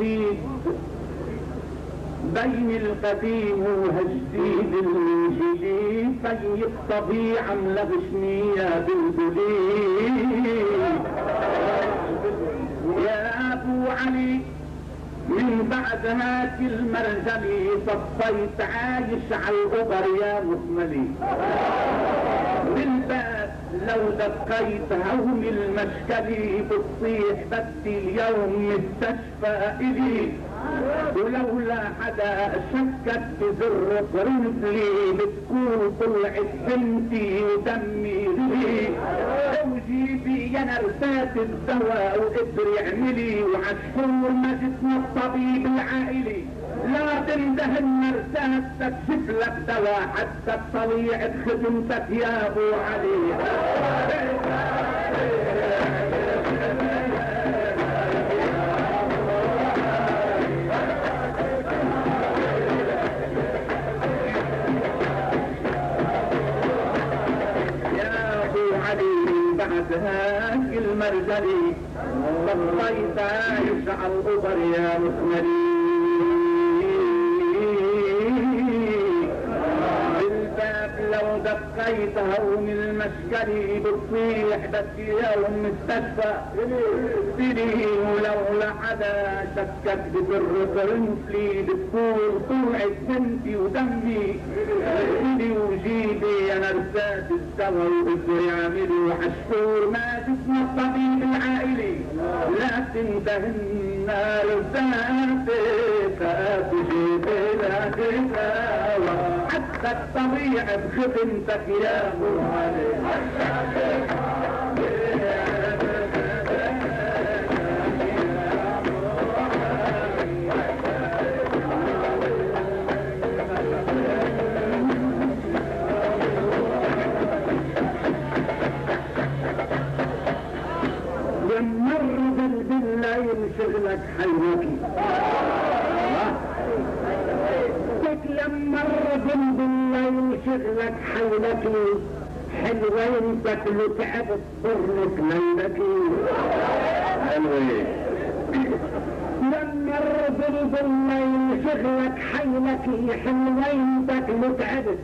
جديد بين القديم وهالجديد الجديد طيب طبيعة ملغشنية بالبليد يا ابو علي من بعد هاك المرجلي صفيت عايش على الغبر يا مكملي بالباب لو دقيت هوم المشكلي بتصيح بدي اليوم مستشفى الي ولولا حدا شكت بزر رمزلي بتكون طلعت بنتي ودمي لي وجيبي يا نرسات الدواء وقدر يعملي وعشفور ما جسم الطبيب العائلي لا تنده النرسات تكشف لك دواء حتى طليعة خدمتك يا ابو علي بعد هاك المرجلي صفيت عايش على القبر يا مكملي بالباب لو دقيت هون المشكلي بتصيح بدي يوم مستشفى سنين ولولا حدا شكك ببر رمسلي بتكون طلعت بنتي ودمي اغسلي وجيبي يا نرسات الدواء وقدر يعملوا عشفور ما جسم الطبيب العائلي لا تنتهي النار ذاتك تجيبي لا تداوى حتى الطبيعة بخدمتك يا ابو علي شغلك حيوكي لما الرجل بالليل شغلك حيلكي حلوين تاكلوا تعبت صرنك ليلكي حلوين لما الرجل بالليل شغلك حيلكي حلوين تاكلوا تعبت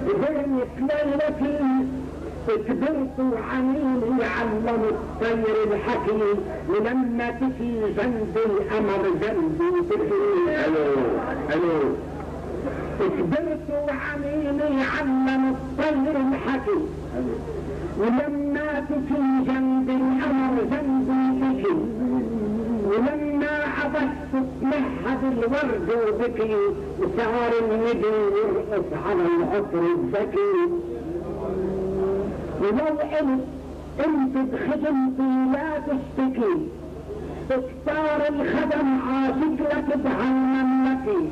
صرنك ليلكي كبرت وعميلي علم الطير الحكي ولما تجي جنب القمر جنبي تجي الو كبرت وعميلي علم الطير الحكي ولما تجي جنب القمر جنبي تجي ولما عبست تمهد الورد وبكي وصار الندي يرقص على العطر الذكي ولو انت بخدمتي لا تشتكي تختار الخدم عاشق لك بهالمملكي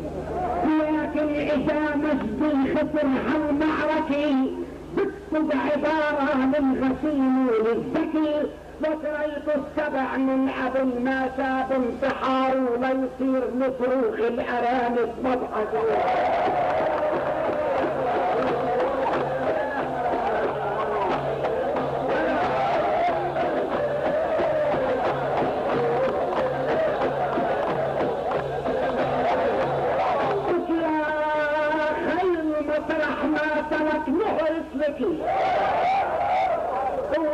لكن اذا مجدي خسر هالمعركي بكتب عبارة للغسيل وللذكي وقريت السبع من قبل ما شاب انتحار ولا يصير لصروخ الارانب مضحكة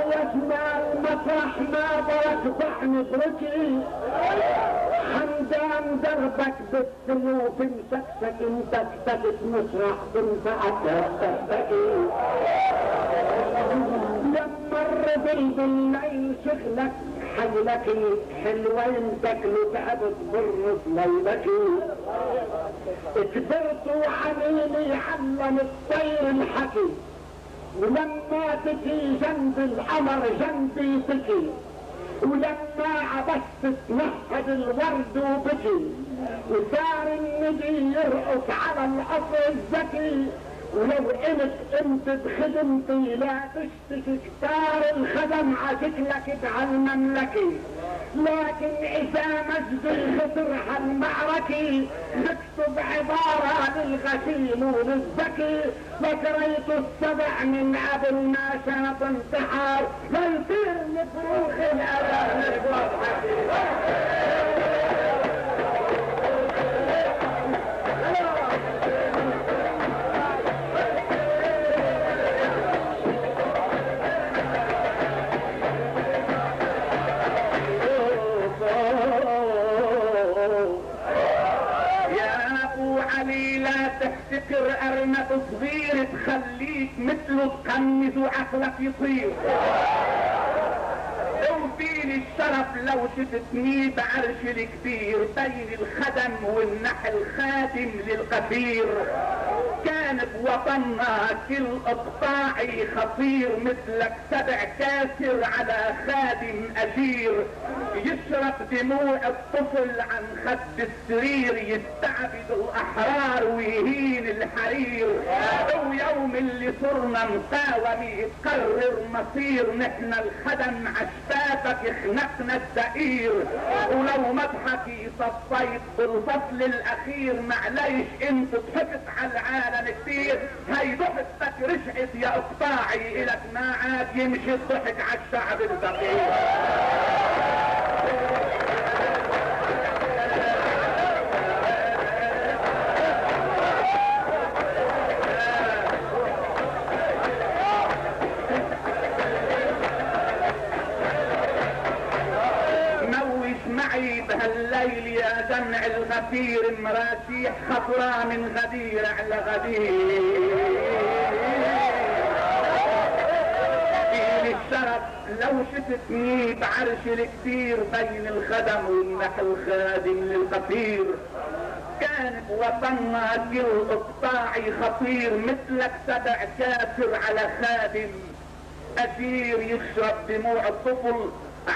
ويسمع المسرح ما بركضح نبركي حمدان دربك بالسيوف مسكسك انتكتك مسرح تنفعك تستكي لما الرجل بالليل شغلك حيلكي حلوين تاكلوا تعبت برص ليلكي كبرت وحنيني علم الطير الحكي ولما تجي جنب القمر جنبي تجي ولما عبست تمهد الورد وبكي وصار النجي يرقص على القصر الذكي ولو انت بخدمتي لا تشتكي كتار الخدم عشكلك بهالمملكي لكن اذا مجد الخسر هالمعركي نكتب عبارة للغسيل وللذكي وقريت السبع من قبل ما شاف انتحار لا يصير لفروخ الارانب علي لا تحتكر ارنب صغير تخليك مثله تقمز وعقلك يطير. وفيني الشرف لو شفتني بعرش الكبير بين الخدم والنحل خادم للقفير. كان بوطننا كل اقطاعي خطير مثلك سبع كاسر على خادم اجير. يشرب دموع الطفل عن خد السرير يستعبد الاحرار ويهين الحرير. ويوم اللي صرنا مقاومة يتقرر مصير نحن الخدم عشبابك يخنقنا الدقير. ولو مضحكي صفيت بالفصل الاخير معليش انت ضحكت على العالم كتير. هي ضحكتك رجعت يا اقطاعي الك ما عاد يمشي الضحك على الشعب الفقير. بهالليل يا دمع الغفير مراسيح خطرة من غدير على غدير. فيني الشرف لو شفتني بعرش الكبير بين الخدم والنحل خادم للقفير. كان بوطننا كل اقطاعي خطير مثلك سبع كاسر على خادم أسير. يشرب دموع الطفل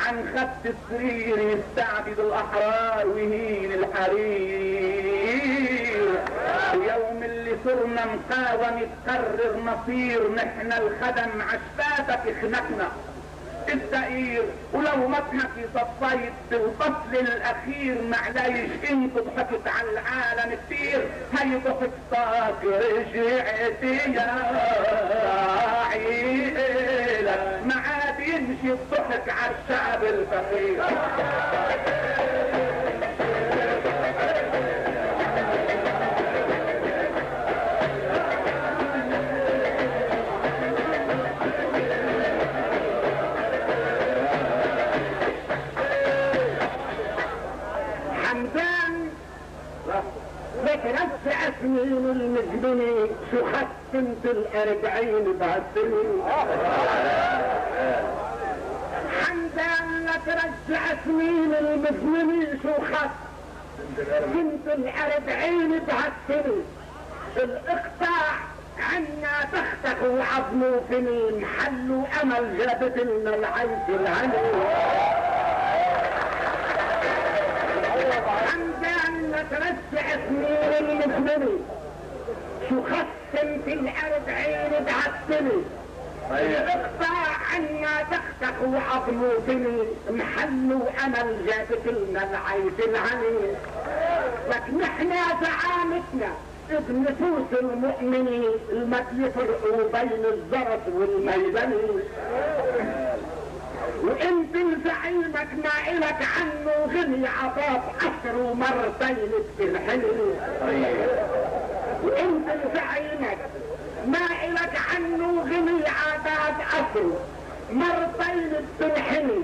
عن خد السرير يستعبد الاحرار ويهين الحرير. ويوم اللي صرنا مقاوم يتقرر مصير نحن الخدم عشبابك يخنقنا الدقير. ولو مضحكي صفيت بالفصل الاخير معليش انت ضحكت على العالم كتير. هي ضحكتك رجعت يا عيلك ما عاد يمشي الضحك على الشعب الفقير. رجع سنين المجبني شو ختمت الأربعين بعالسنين. حمدان لك رجع سنين المجبني شو ختمت الأربعين بعالسنين. الاقطاع عنا تختك وعظموا فيني محل وامل جابت لنا العيش العلي. ترجع سنين المجنوني شو ختم في الأربعين بعالسنة. اقطع عنا تختك وعظموا فيني محل وامل جابت لنا العيش العلي. لك نحنا زعامتنا بنفوس المؤمنين المد يفرقوا بين الزرس والميداني. وانت زعيمك ما الك عنه غني عطاف عشر ومرتين بتلحني. وانت زعيمك ما الك عنه غني عطاف عشر مرتين بتلحني.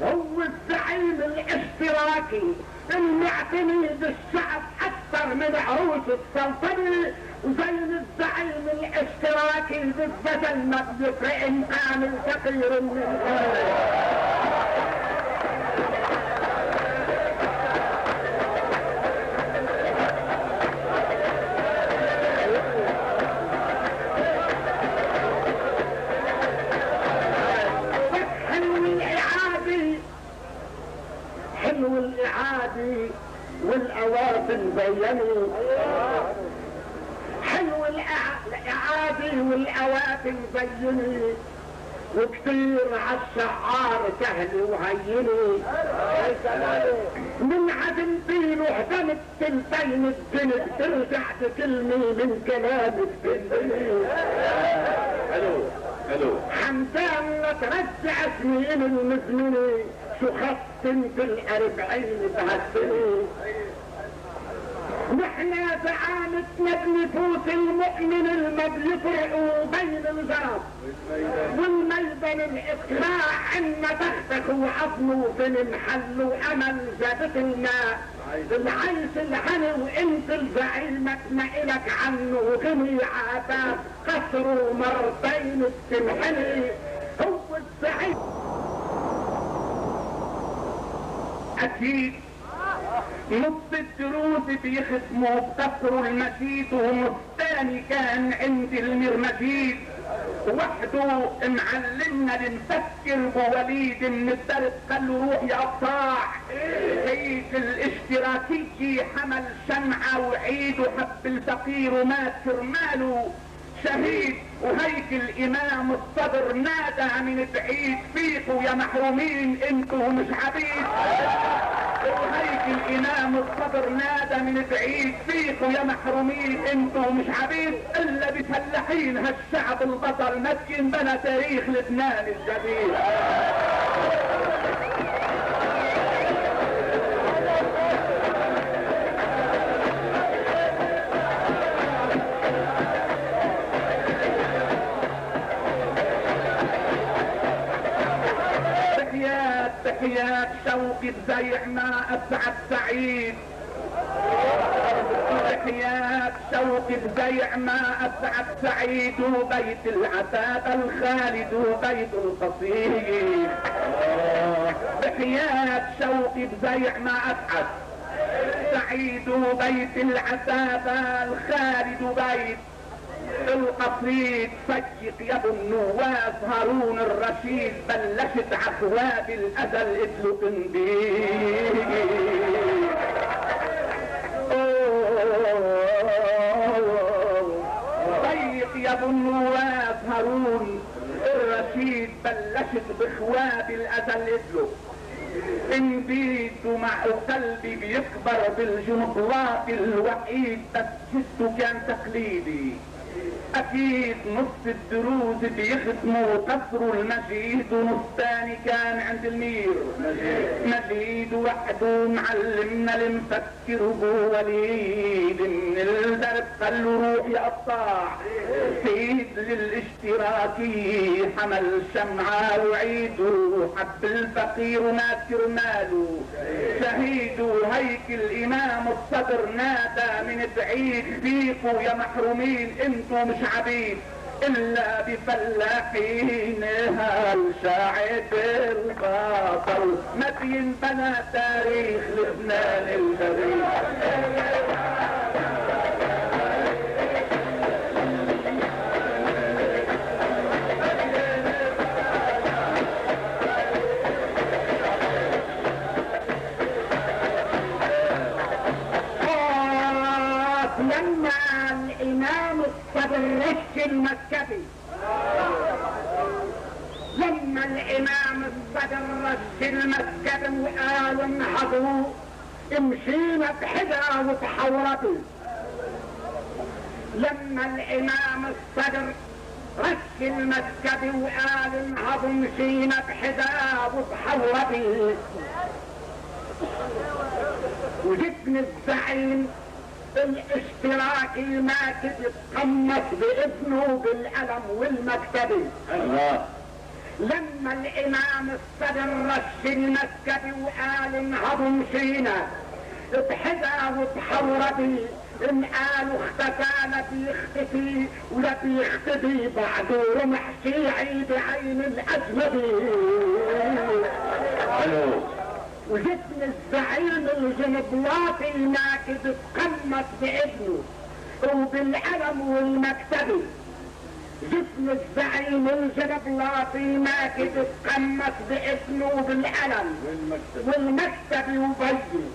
هو الزعيم الاشتراكي المعتني بالشعب اكثر من عروس السلطنة. وزين الزعيم الاشتراكي بالبدل ما بيفرق مقام الفقير من حلو الإعادي والأوافن بينوا. حلو الإعادي والأوافن بيني وكثير عالشعار سهل وهيني. من عدم دين وهدمت تلتين الدنيا ترجع بكلمة من كلامك تنتهي. الو حمدان ترجع سنين المزمنة شو ختمت الأربعين بعالسنة. نحنا زعامتنا بنفوس المؤمن المبيفرق بين الجرب والميدان الإسراع عنا تختك وعظمه في المحل وأمل جابت الماء العيش الغني وانت الزعيمة تنقلك عنه غني عذاب قصره مرتين السمحلي هو الزعيم. أكيد نص الدروس بيختموا بقصر المجيد ومستاني كان عند المرمجيد وحده معلمنا لنفكر بوليد من الدرس قال له روح يا قطاع سيد الاشتراكي حمل شمعة وعيد وحب الفقير ومات كرماله شهيد وهيك الامام الصدر نادى من بعيد فيكوا يا محرومين انتوا مش عبيد. وهيك الامام الصدر نادى من بعيد فيكوا يا محرومين انتوا مش عبيد الا بفلاحين هالشعب البطل مسكين بنى تاريخ لبنان الجديد. تحيات شوقي بزيع ما اسعد سعيد تحيات شوقي بزيع ما اسعد سعيد وبيت العتاب الخالد وبيت القصيد. تحيات شوقي بزيع ما اسعد سعيد وبيت العتاب الخالد وبيت القصيد. فجق يا ابو النواس هارون الرشيد بلشت عفواب الازل اتلو قنديل. ضيق يا ابو النواس هارون الرشيد بلشت بخواب الازل اتلو قنديل. ومع قلبي بيكبر بالجنبلاط الوحيد بس جده كان تقليدي. اكيد نص الدروز بيختموا قصر المجيد ونص تاني كان عند المير مجيد وحده معلمنا المفكر بوليد من الدرب قال له روح يا قطاع سيد للاشتراكي حمل شمعة وعيد وحب الفقير ومات كرماله شهيد. وهيك الامام الصدر نادى من بعيد فيكوا يا محرومين انتوا مش عبيد الا بفلاحين هالشعب الباطل ما بينبنى تاريخ لبنان الجديد. الرش المسكبي لما الامام الصدر رش المسكبي وقالوا انهضوا امشينا بحدا وتحورتوا. لما الامام الصدر رش المسكبي وقال انهضوا مشينا بحدا وتحورتوا وجبن الزعيم الاشتراكي ماكد يتقمص بابنه بالقلم والمكتبي. لما الامام الصدر رش المسكبي وقال انهضوا مشينا بحدا وتحوربي ان قالوا اختفى لا بيختفي ولا بيختفي بعده رمح شيعي بعين الاجنبي. وجسم الزعيم الجنبلاطي ماكد تقمص بابنه وبالقلم والمكتبي. جسم الزعيم الجنبلاطي ماكد تقمص بابنه بالقلم والمكتبي وبيه.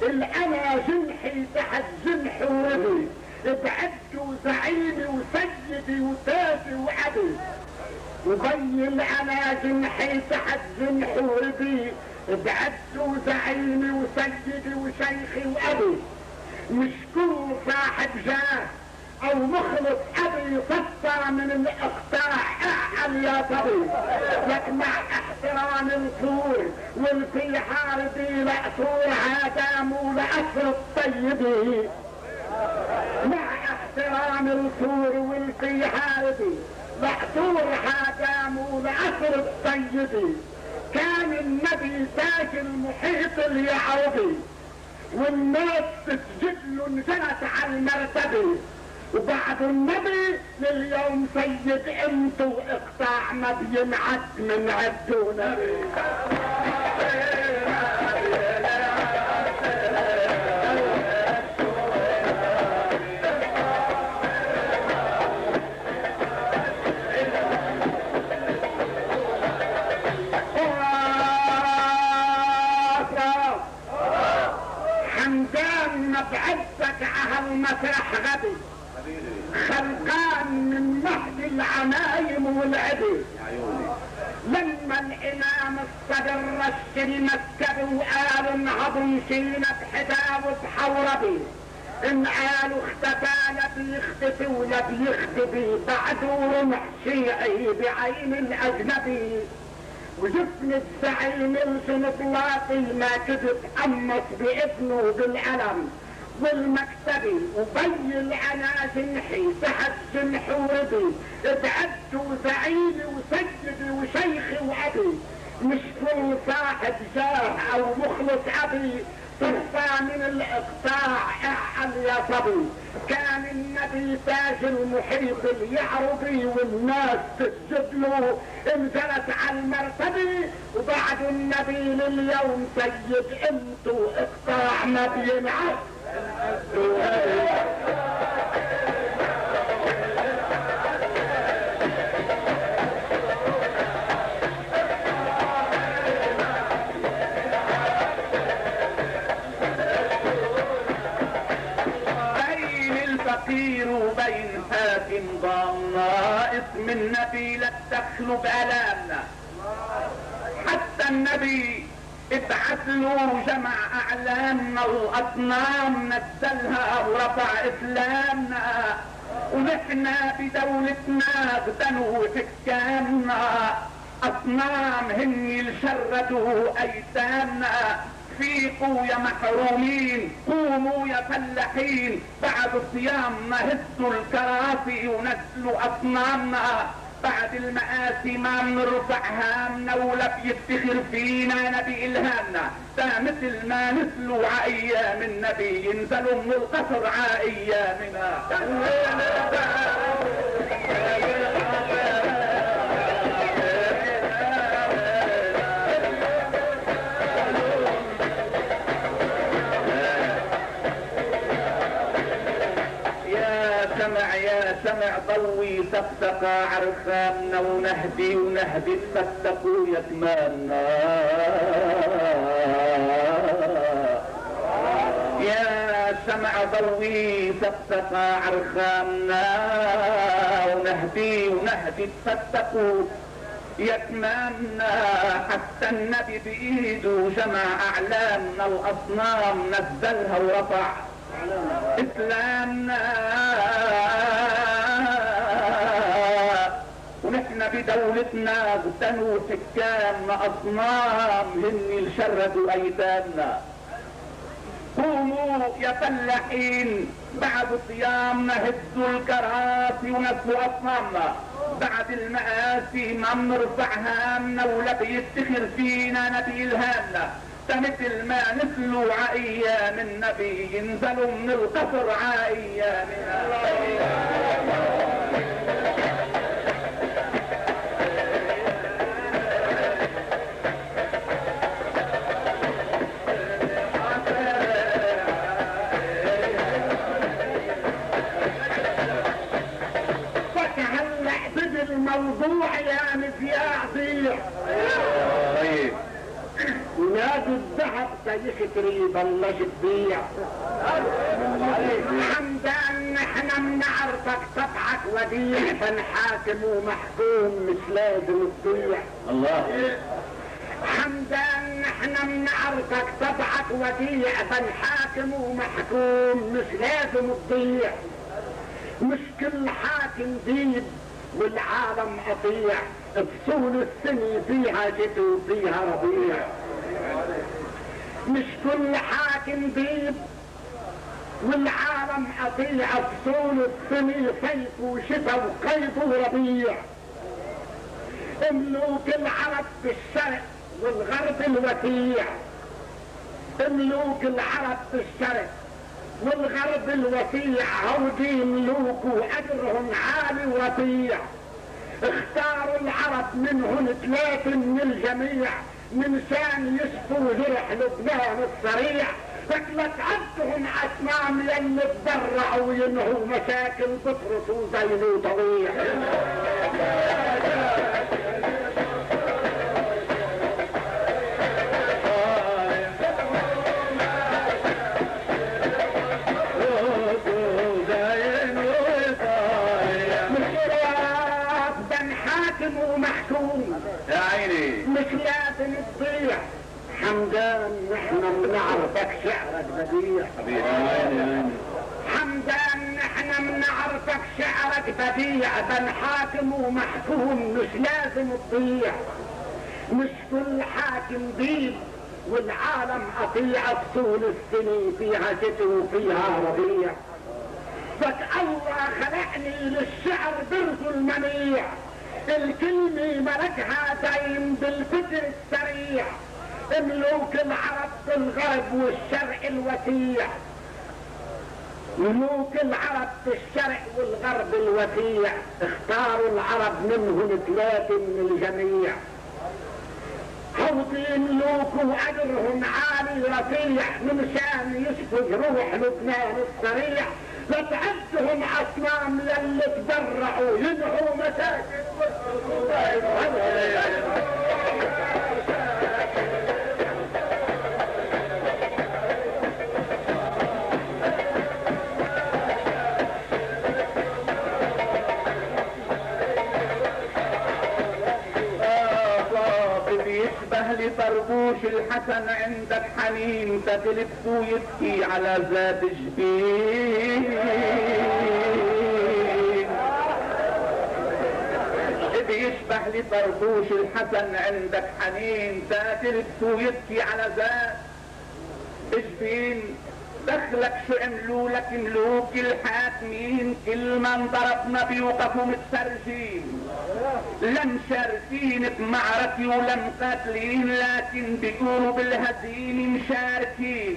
الانا جنحي تحت جنح وربي بعدوا زعيمي وسيدي وتاجي وابي. وبي الانا جنحي تحت جنح وربي بعدوا زعيمي وسيدي وشيخي وابي. مش كل صاحب جاه او مخلص ابي صفى من الاقطاع اعقل يا طبي. لك مع احترام الفور والفي حاربي لأسور عادام ولأسر الطيبي عامل سور والقي حاربي لحضور حاكامه لأسر السيدي. كان النبي تاج المحيط اليعربي والناس تسجد له انزلت على المرتبه. وبعد النبي لليوم سيد انتو اقطاع ما بينعد من عدو نبي. حمدان بعزك عهل مسرح غبي خلقان من مهد العمايم والعبي. لما الامام الصدر رشد مسكب وقال انهضوا مشينا بحدا وبحوربي. ان قالوا اختفى لا بيختفي ولا بيختفي بعده رمح شيعي بعين الاجنبي. وجفن الزعيم الجنطلاقي ما كذب قمص بابنه بالألم والمكتبي وبي العنازنحي تحت الحوربي. ابعدوا زعيمي وسيدي وشيخي وابي. مش كل صاحب جاه او مخلص ابي صرفة من الاقطاع اعل يا صبي. كان النبي تاج المحيط اليعربي والناس تسجد له انزلت على المرتبه. وبعد النبي لليوم سيد انتو اقطاع ما بينعد. وبين حاكم ضام ناقص من نبي لا تدخلوا بألامنا. حتى النبي ابعث له جمع اعلامنا واصنام نزلها ورفع اسلامنا. ونحنا بدولتنا بدنوا حكامنا اصنام هن الشردوا ايتامنا. فيقوا يا محرومين قوموا يا فلاحين بعد صيامنا هزوا الكراسي ونزلوا اصنامنا. بعد المآسي ما بنرفع هامنا ولا بيفتخر فينا نبي الهامنا. ده مثل ما نزلوا عايام النبي ينزلوا من القصر عايامنا. سمع ضوي سقسقا عرخامنا ونهدي ونهدي تفتقوا يتمامنا. يا سمع ضوي سقسقا عرخامنا ونهدي ونهدي تفتقوا يتمامنا. حتى النبي بايده جمع اعلامنا واصنام نزلها ورفع اسلامنا. ونحن بدولتنا اغتنوا حكامنا اصنام هن الشردوا ايتامنا. قوموا يا فلاحين بعد صيامنا هزوا الكراسي ونسوا اصنامنا. بعد المآسي ما بنرفع هامنا ولا بيفتخر فينا نبي الهامنا. مثل ما نزلوا عايام النبي ينزلوا من القصر عايامنا. فتهلع بد الموضوع يا مذياع ضيع. طيب ونادي الذهب سيشتري بلش تبيع. حمدان نحنا بنعرفك طبعك وديع فنحاكم ومحكوم مش لازم تضيع. الله حمدان نحنا بنعرفك طبعك وديع فنحاكم ومحكوم مش لازم تضيع. مش كل حاكم ديب والعالم قطيع. فصول السنة فيها شتو وفيها ربيع. مش كل حاكم ديب والعالم اطيع فصول السني صيف وشتاء وقيد وربيع. ملوك العرب في الشرق والغرب الوسيع. ملوك العرب في الشرق والغرب الوسيع هودي ملوك واجرهم عالي ورفيع. اختاروا العرب منهم 3 من الجميع من شان يشفوا جرح لبنان الصريع. فكلت عدهم اسمام يلي تضرعوا وينهوا مشاكل بطرس وزين وطويع. ومحكوم يا عيني مش لازم تضيع. حمدان نحن بنعرفك شعرك بديع. حمدان نحن بنعرفك شعرك بديع. بن حاكم ومحكوم مش لازم تضيع. مش كل حاكم دين والعالم اطيع فصول السنين فيها شتي وفيها ربيع. فك الله خلقني للشعر برز المنيع. الكلمة ملكها دايم بالفكر السريع. ملوك العرب في الغرب والشرق الوسيع. ملوك العرب في الشرق والغرب الوسيع. اختاروا العرب منهم 3 من الجميع. هودي ملوك واجرهم عالي رفيع من شان يشفوا جروح لبنان الصريع. فتعدهم اصنام يلي تبرعوا ينهوا مساجد. يشبه لطربوش الحسن عندك حنين تتلف ويبكي على ذات جبين. يشبه لطربوش الحسن عندك حنين تتلف ويبكي على ذات جبين. دخلك شو عملوا لك ملوك الحاكمين كل من ضربنا بيوقفوا متسرجين. لم شاركين بمعركة ولم قاتلين لكن بيقولوا بالهزيمة مشاركين.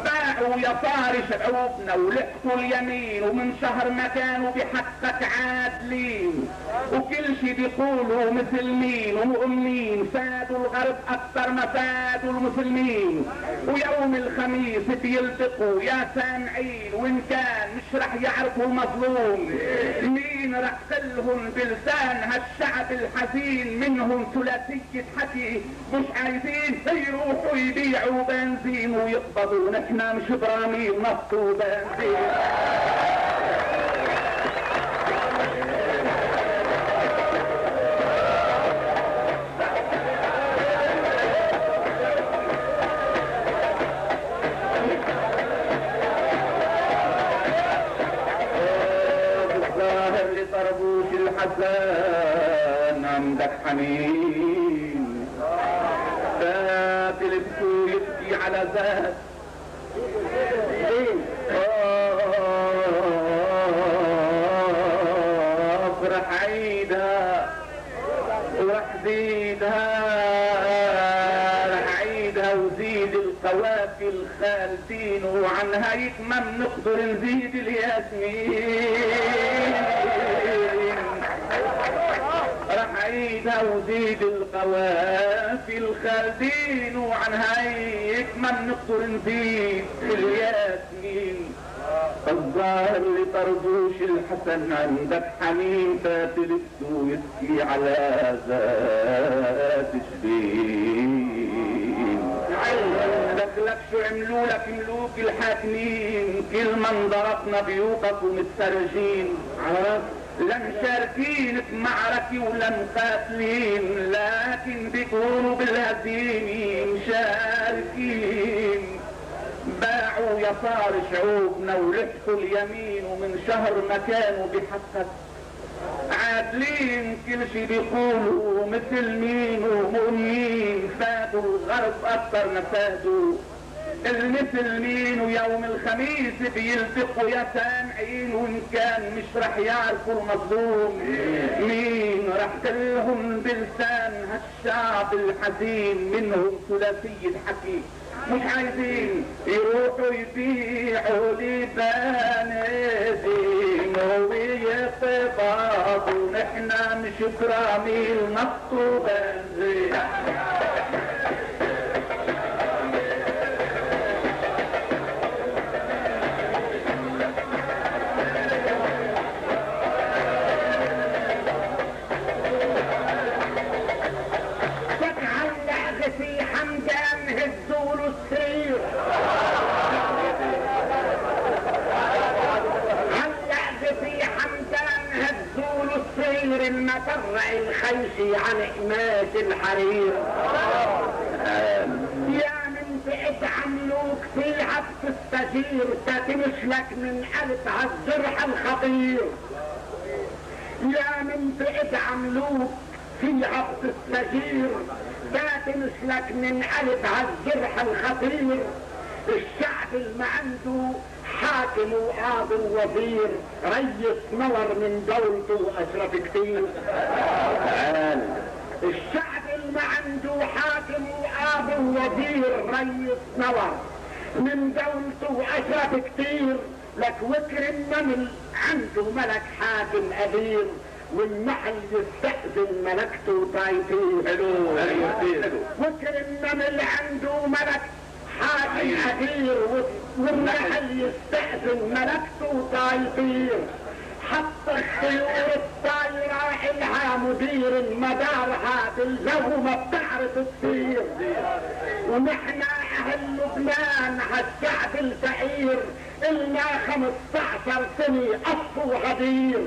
باعوا يصار شعوبنا ولحقوا اليمين ومن شهر ما كانوا بحقك عادلين. وكل شي بيقولوا مثل مين ومؤمنين فادوا الغرب اكثر ما فادوا المسلمين. ويوم الخميس بيلتقوا يا سامعين وان كان مش رح يعرفوا المظلوم مين رح قلهم بلسان هالشعب الحزين. منهم ثلاثية حكي مش عايزين يروحوا يبيعوا بنزين ويقبضوا. نحن مش براميل نفط وبنزين. بالظاهر لطربوش الحسن عندك حنين فاتل يبكي على ذات افرح عيدها ورح زيدها. رح عيدها وزيد القوافي الخالدين وعنها يكمن نقدر نزيد الياسمين. رح عيدها وزيد القوافي الخالدين وعنها يكمن نقدر نزيد الياسمين. الظاهر لطربوش الحسن عندك حنين فتلف ويبكي على ذات جبين. دخلك شو عملوا لك ملوك الحاكمين كل من ضربنا بيوقفوا متسرجين. لم شاركين بمعركة ولم قاتلين لكن بيكونوا بالهزيمة مشاركين. باعوا يصار شعوبنا ولحقوا اليمين ومن شهر ما كانوا بحقك عادلين. كل شي بيقولوا مثل مين ومؤمنين فادوا الغرب اكثر ما فادوا المسلمين ويوم الخميس بيلتقوا يا سامعين، وان كان مش رح يعرفوا المظلوم مين، رح كلهم بلسان هالشعب الحزين منهم ثلاثي الحكيم. مش عايزين يروحوا يبيعوا لبان دين ويقبضوا، ونحنا مش كراميل نفط وبنزين. المفرع الخيشي عن حماة الحرير. يا من بعد عملوك في عبد الستجير، تتمشلك من قلبها الجرح الخطير. يا من بعد عملوك في عبد الستجير، تتمشلك من قلبها الجرح الخطير. الشعب اللي عنده حاكم وقاضي ووزير، ريس نور من دولته واشرف كتير. الشعب اللي عنده حاكم وقاضي ووزير، ريس نور من دولته واشرف كتير. لك وكر النمل عنده ملك حاكم قدير، والنحل يستأذن ملكته طايفين. وكر النمل عنده ملك حاكم قدير، والنحل يستأذن ملكته طايفين. حتى الطيور الطايرة إلها مدير، مدارها بالجو ما بتعرف تطير. ونحنا أهل لبنان هالشعب الفقير، إلنا 15 سنة قص وغدير.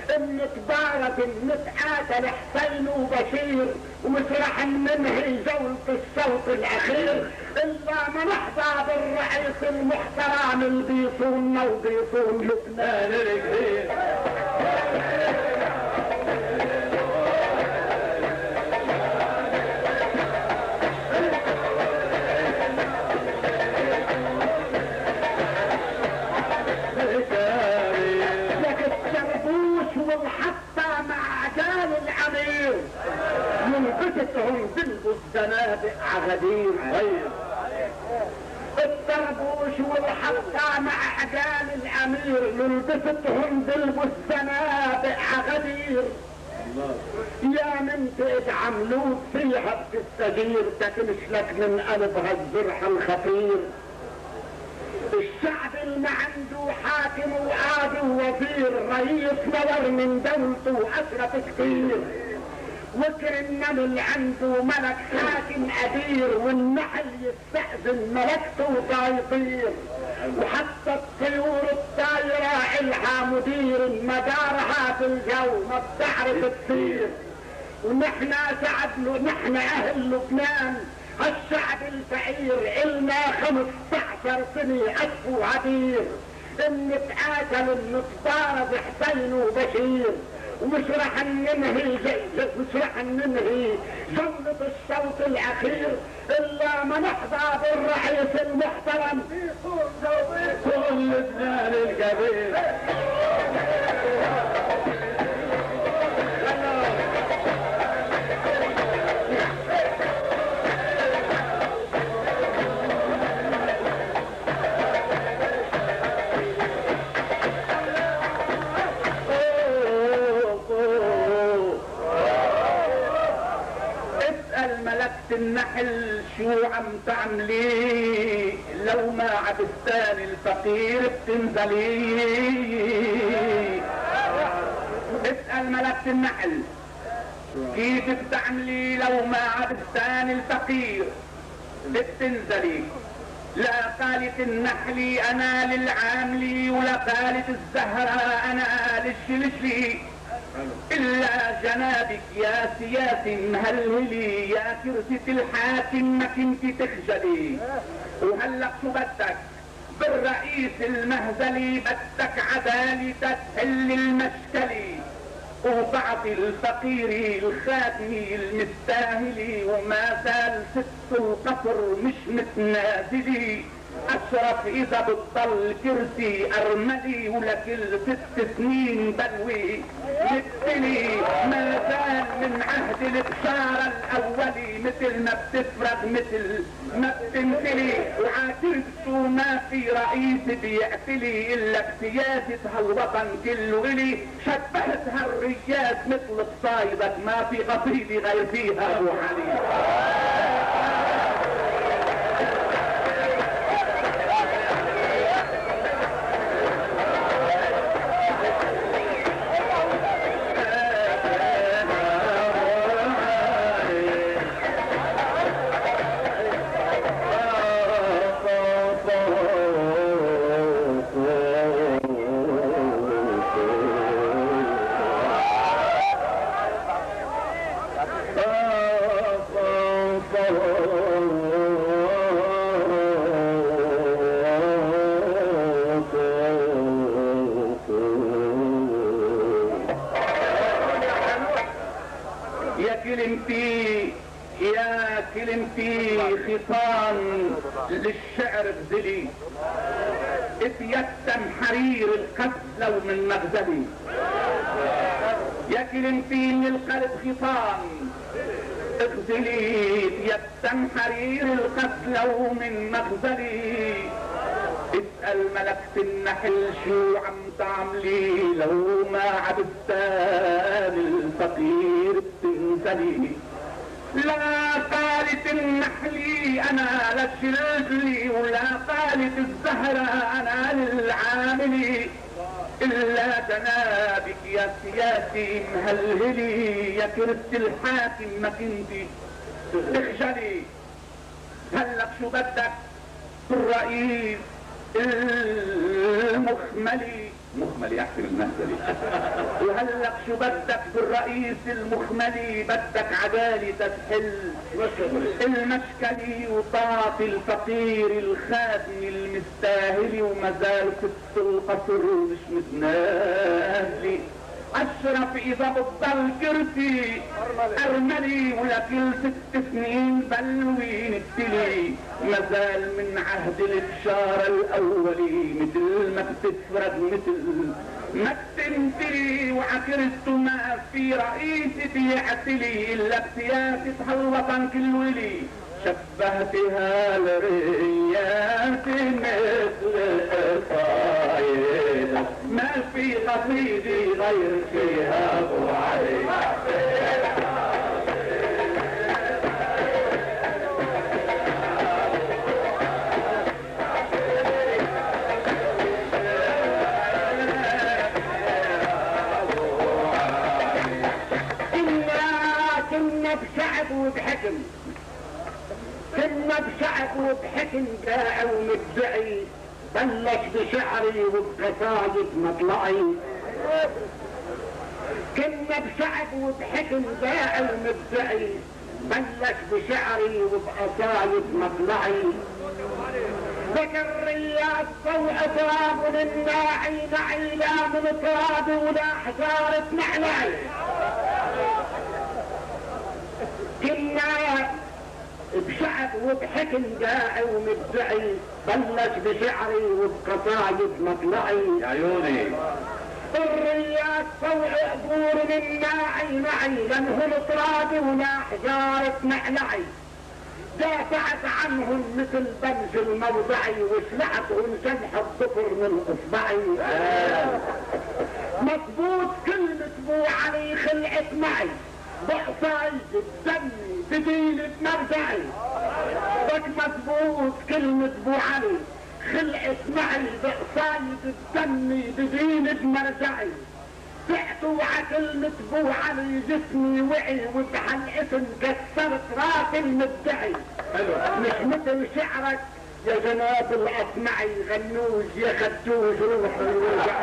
بنتبارد بنتقاتل حسين وبشير، ومش رح ننهي جولة الصوت الأخير إلا ما نحظى بالرئيس المحترم اللي بيصوننا وبيصون لبنان الكبير. يلبستهم بلبوا الزنادق عغدير. الطربوش والحطة مع عجال الامير، يلبستهم بلبوا الزنادق عغدير. يا من تدعملوك فيها بتستجير، تتمشلك من قلبها الجرح الخطير. الشعب اللي عنده حاكم وقاضي ووزير، رئيس نور من دولته واشرف كتير. وكر النمل عنده ملك حاكم قدير، والنحل يستأذن ملكته وطايطير. وحتى الطيور الطايرة إلها مدير، مدارها بالجو ما بتعرف تطير. ونحنا نحن أهل لبنان هالشعب الفقير، إلنا 15 سنة قص وعدير. بنتقاتل بنتبارد حسين وبشير، ومش رح ننهي جولة الصوت الأخير إلا ما نحظى بالرئيس المحترم كل لبنان الكبير. النحل شو عم تعملي لو ما عبستان الفقير بتنزلي؟ اسأل ملكة النحل كيف بتعملي لو ما عبستان الفقير بتنزلي؟ لا قالت النحل انا للعاملي، ولا قالت الزهرة انا للشلشلي، إلا جنابك يا سياسي مهلهلي، يا كرسة الحاكم ما كنت تخجلي. وهلق شو بدك بالرئيس المهزلي، بدك عدالة تحل المشكلي، وبعطي الفقير الخاتمي المستاهلي، وما زال ست القصر مش متنازلي. اشرف اذا بتضل كرسي ارملي ولك ال6 سنين بلوي مثلي ما زال من عهد البشارة الاولي مثل ما بتفرغ مثل ما بتمثلي وعاشرته ما في رئيس بيقتلي الا بسياسة هالوطن كله الي شبهت هالرياس مثل بصايدك ما في قصيدة غير فيها ابو علي. يا كلمتي خصام للشعر بذلي اتيتم حرير القتل لو من مغزلي. يا كلمتي من القلب خصام اغزلي اتيتم حرير القتل لو من مغزلي. اسأل ملكة النحل شو عم تعملي لو ما عبستان الفقير بتنزلي. لا قالت النحلي انا للشلجلي ولا قالت الزهرة انا للعاملي الا جنابك يا سياسي مهلهلي. يا كرسي الحاكم ما كنتي تخجلي. هلك شو بدك بالرئيس المخملي مخملي احسن المهزلي. وهلك شو بدك بالرئيس المخملي بدك عدالة تحل المشكلي وطاعة الفقير الخادم المستاهلي ومازال ست القصر مش متنازلي. اشرف اذا بتضل كرسي ارملي ولكل 6 سنين بلوي نبتلي. مازال من عهد البشارة الاولي مثل ما بتفرد مثل ما بتمثلي وعكرت ما في رئيس بيعتلي الا بسياسة هالوطن كله لي. شبهتها لريات مثل القصايد ما في قصيدي غير فيها ابو علي. كنا بشعب وبحكم كنا بشعب وبحكم جاء ومدعي بلش بشعري وبقصايد مطلعي. كنا بشعب وبحكم جاء ومدعي بلش بشعري وبقصايد مطلعي. ذكر رياض ضوء تراب للناعي نعي لا من تراب ولا حجارة نعلعي. كنا بشعب وبحكم جاء ومدعي بلش بشعري وبقصايد مطلعي. يا عيوني الرياض ضوء عبور من ناعي نعي لانهم تراب ولا حجارة نعلعي. دافعت عنهم مثل بنج الموضعي وسلعتهم سمح الظفر من اصبعي. مضبوط كلمة بو علي خلعت معي بقصايد الدم بدين بمرجعي. بك مضبوط كلمة بو علي خلعت معي بقصايد الدم بدين بمرجعي. بعتوا عكلمة بو علي جسمي وعي وبهالاسم كسرت راس المدعي. مش مثل شعرك يا جناب الاصمعي غنوج يا خدوج روح الوجع.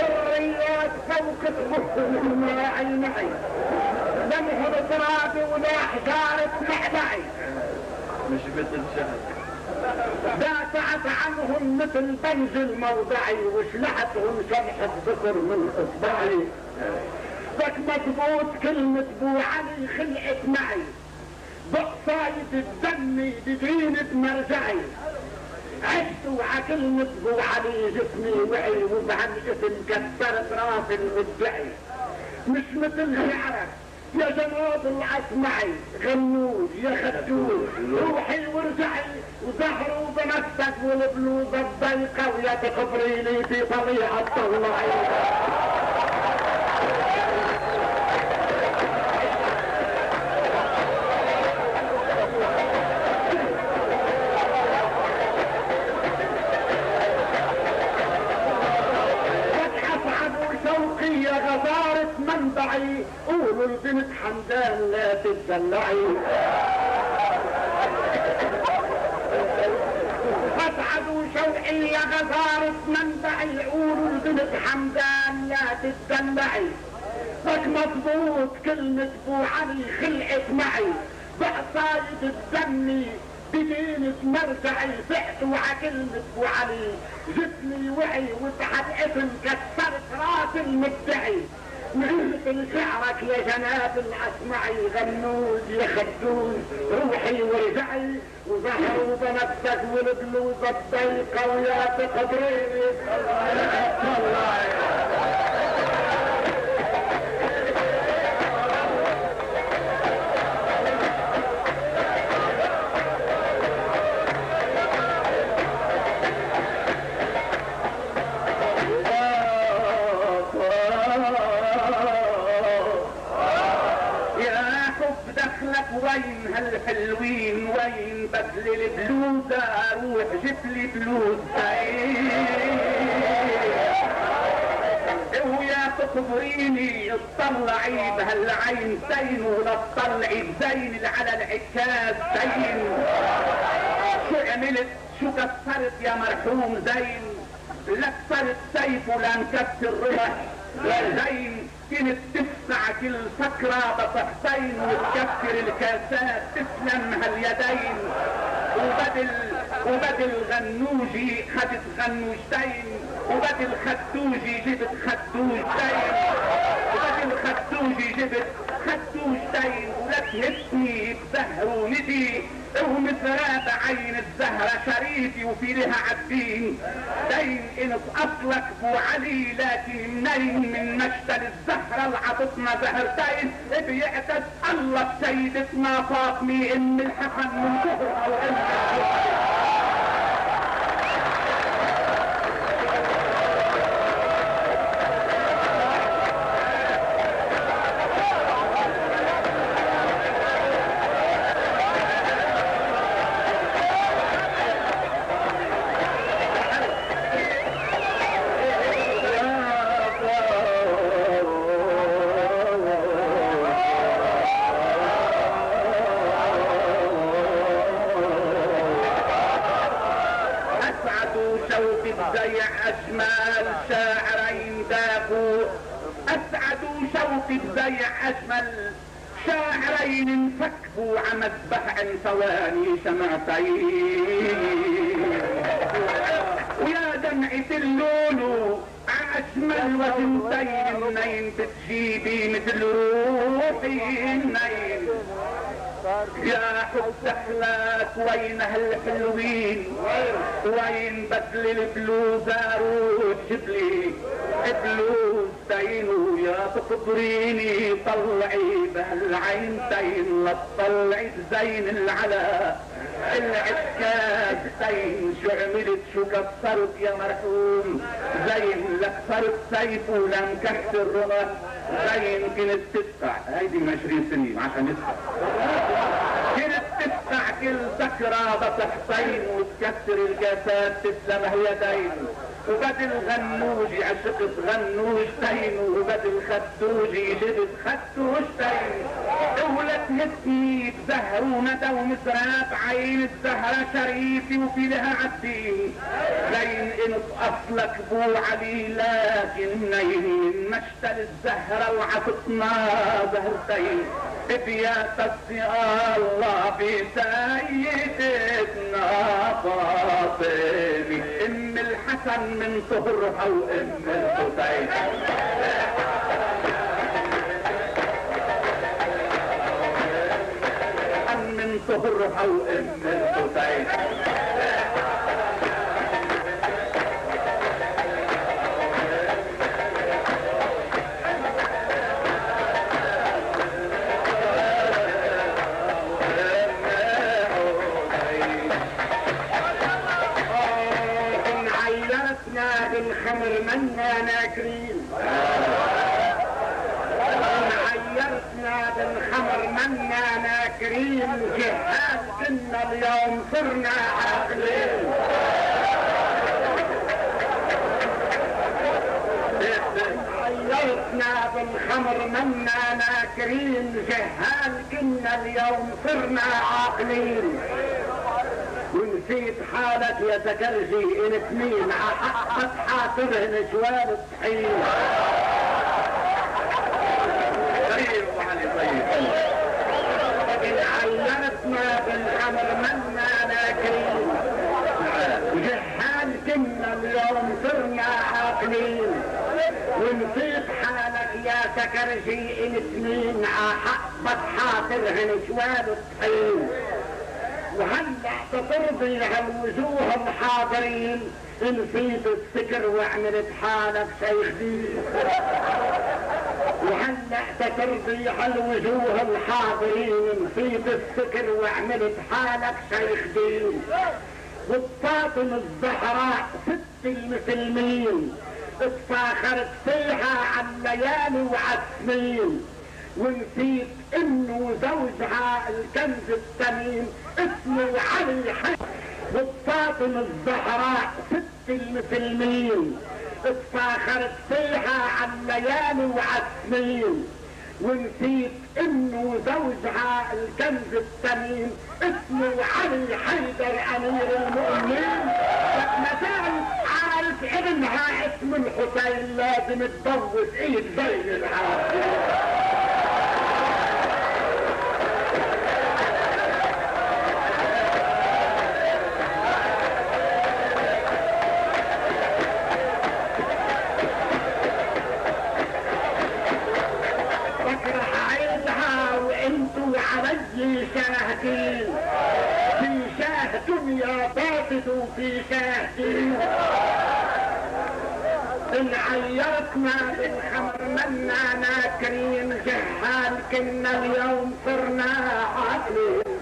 الرياض فوق من ناعي نعي لمه ترابي ولا حجارة معدعي. مش مثل شهد دافعت عنهم مثل بنزل موضعي وشلعتهم شرحة ذكر من اصبعي. فك مضبوط كلمة بو علي خلقت معي بقصايد الدم بدين بمرجعي. عشت وعكلمة بو علي جسمي وعي وبهالاسم كسرت راس المدعي. مش مثل شعرك يا جناب العصمعي غنوج يا خدوج روحي وارجعي وزهروا بنفسك والبلوز الضيقة ويا تخبريني في طليعة طلعي. غزارة منبعي قولوا البنت حمدان لا تتدلعي. اسعدوا شوقي يا غزارة منبعي قولوا البنت حمدان لا تتدلعي. فك مضبوط كلمة بو علي خلقت معي بقصايد الدم بدين مرجعي. فقت وعكلمة بو علي جسمي وعي وتحت اسم كسرت راس المدعي. مثل شعرك يا جناب الاسمعي غنوج يا خدوج روحي وارجعي وظهروا بنفسك والبلوز الضيقة ويا تقدريني. وين هالحلوين وين بدل البلوزة روح جيب لي بلوزتين ويا تخبريني اطلعي بهالعين زين ولا تطلعي بزين على العكاز زين. شو عملت شو كسرت يا مرحوم زين لا كسرت سيف ولا نكسر رمح يا زين. كنت تفسع كل سكرة بصحتين وتكسر الكاسات تسلم هاليدين. وبدل غنوجي خدت غنوجتين وبدل خدوجي جبت خدوجتين وبدل خدوجي جبت خدوجتين. ولا تهدني بزهر وندي ومثرات عين الزهرة شريفي وفي لها عدين دين. انت اصلك بو علي لكن منين من مشتل الزهرة العطتنا زهرتين. بيعتد الله بسيدتنا فاطمي ام الحسن من كفر او اجمل شاعرين داقوا. اسعدوا شوقي بزيع اجمل شاعرين انفكوا عمذبح ثواني شمعتين. ويا دمعة اللولو اجمل وثنتين منين بتجيبي مثل روحي النين. يا حب دخلك وين هالحلوين وين بدل البلوزة روح جبلي بلوزتين ويا تخبريني طلعي بهالعينتين لا تطلعي زين العلا العكازتين. شو عملت شو كسرت يا مرحوم زين لا كسرت سيف ولا مكسر رمح زين. كنت تدفع هيدي من 20 سنين عشان ندفع كنت تدفع كل ذكرى بصحتين وتكسر الكاسات تسلم اليدين. وبدل غنوجي عشقت غنوجتين وبدل خدوجي جبت خدوجتين. ولا تهدني بزهر وندى ومزرات عين الزهرة شريفي وفي لها عدين. زين انت اصلك بو علي لكن منين من مشتل الزهرة وعطتنا زهرتين. بيا الله بسيدتنا فاطمة ام الحسن من طهرها وام الحسين من طهرها وام الحسين بالخمر منا ناكرين عيرتنا بالخمر منا ناكرين جهاز كنا اليوم صرنا عاقلين عيرتنا بالخمر منا ناكرين جهاز كنا اليوم صرنا عاقلين ونسيت حالك يا تكرجي انت مين عحقت حاطرهن جوال الطحين طيب وعلي طيب ان عيرتنا بالخمر منا ناكرين جهال كنا اليوم صرنا عاقلين ونسيت حالك يا تكرجي انت مين عحقت حاطرهن جوال الطحين وهلا تترضي هالوجوه الحاضرين نسيت السكر وعملت حالك شيخ دين وهلا تترضي هالوجوه الحاضرين نسيت السكر وعملت حالك شيخ دين والفاطمة الزهراء ست المسلمين اتفاخرت فيها عالليالي وعالسنين ونسيت انه زوجها الكنز الثمين اسمه علي حسن والفاطمة الزهراء ست المسلمين اتفاخرت فيها عالليالي وعالسنين ونسيت انه زوجها الكنز الثمين اسمه علي حيدر امير المؤمنين ما زال عارف ابنها اسم الحسين لازم تجوز ايد زين العابدين شاهدين في شاهد يا باطد في شاهدين ان عيرتنا بالخمر منا ناكرين جهال كنا اليوم صرنا عاقلين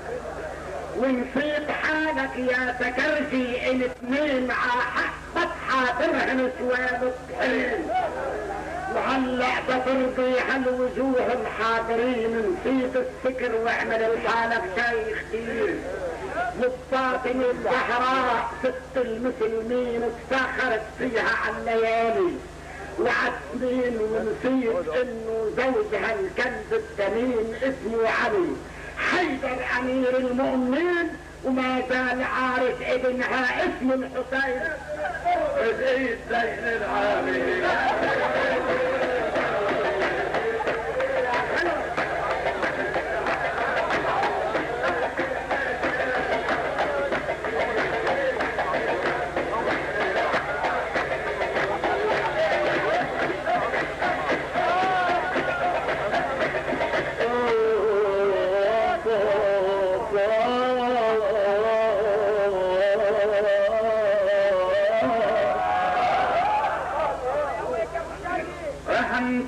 ونسيت حالك يا تكرجي ان اتنين عحقت حاضرهن سواد الطحين وهلا تترضي هالوجوه الحاضرين نسيت السكر واعمل لحالك شيخ دين والفاطمة الزهراء ست المسلمين اتفاخرت فيها عالليالي وعالسنين ونسيت انه زوجها الكنز الثمين اسمه علي حيدر امير المؤمنين وما زال عارف ابنها اسم الحسين زيد زين العابدين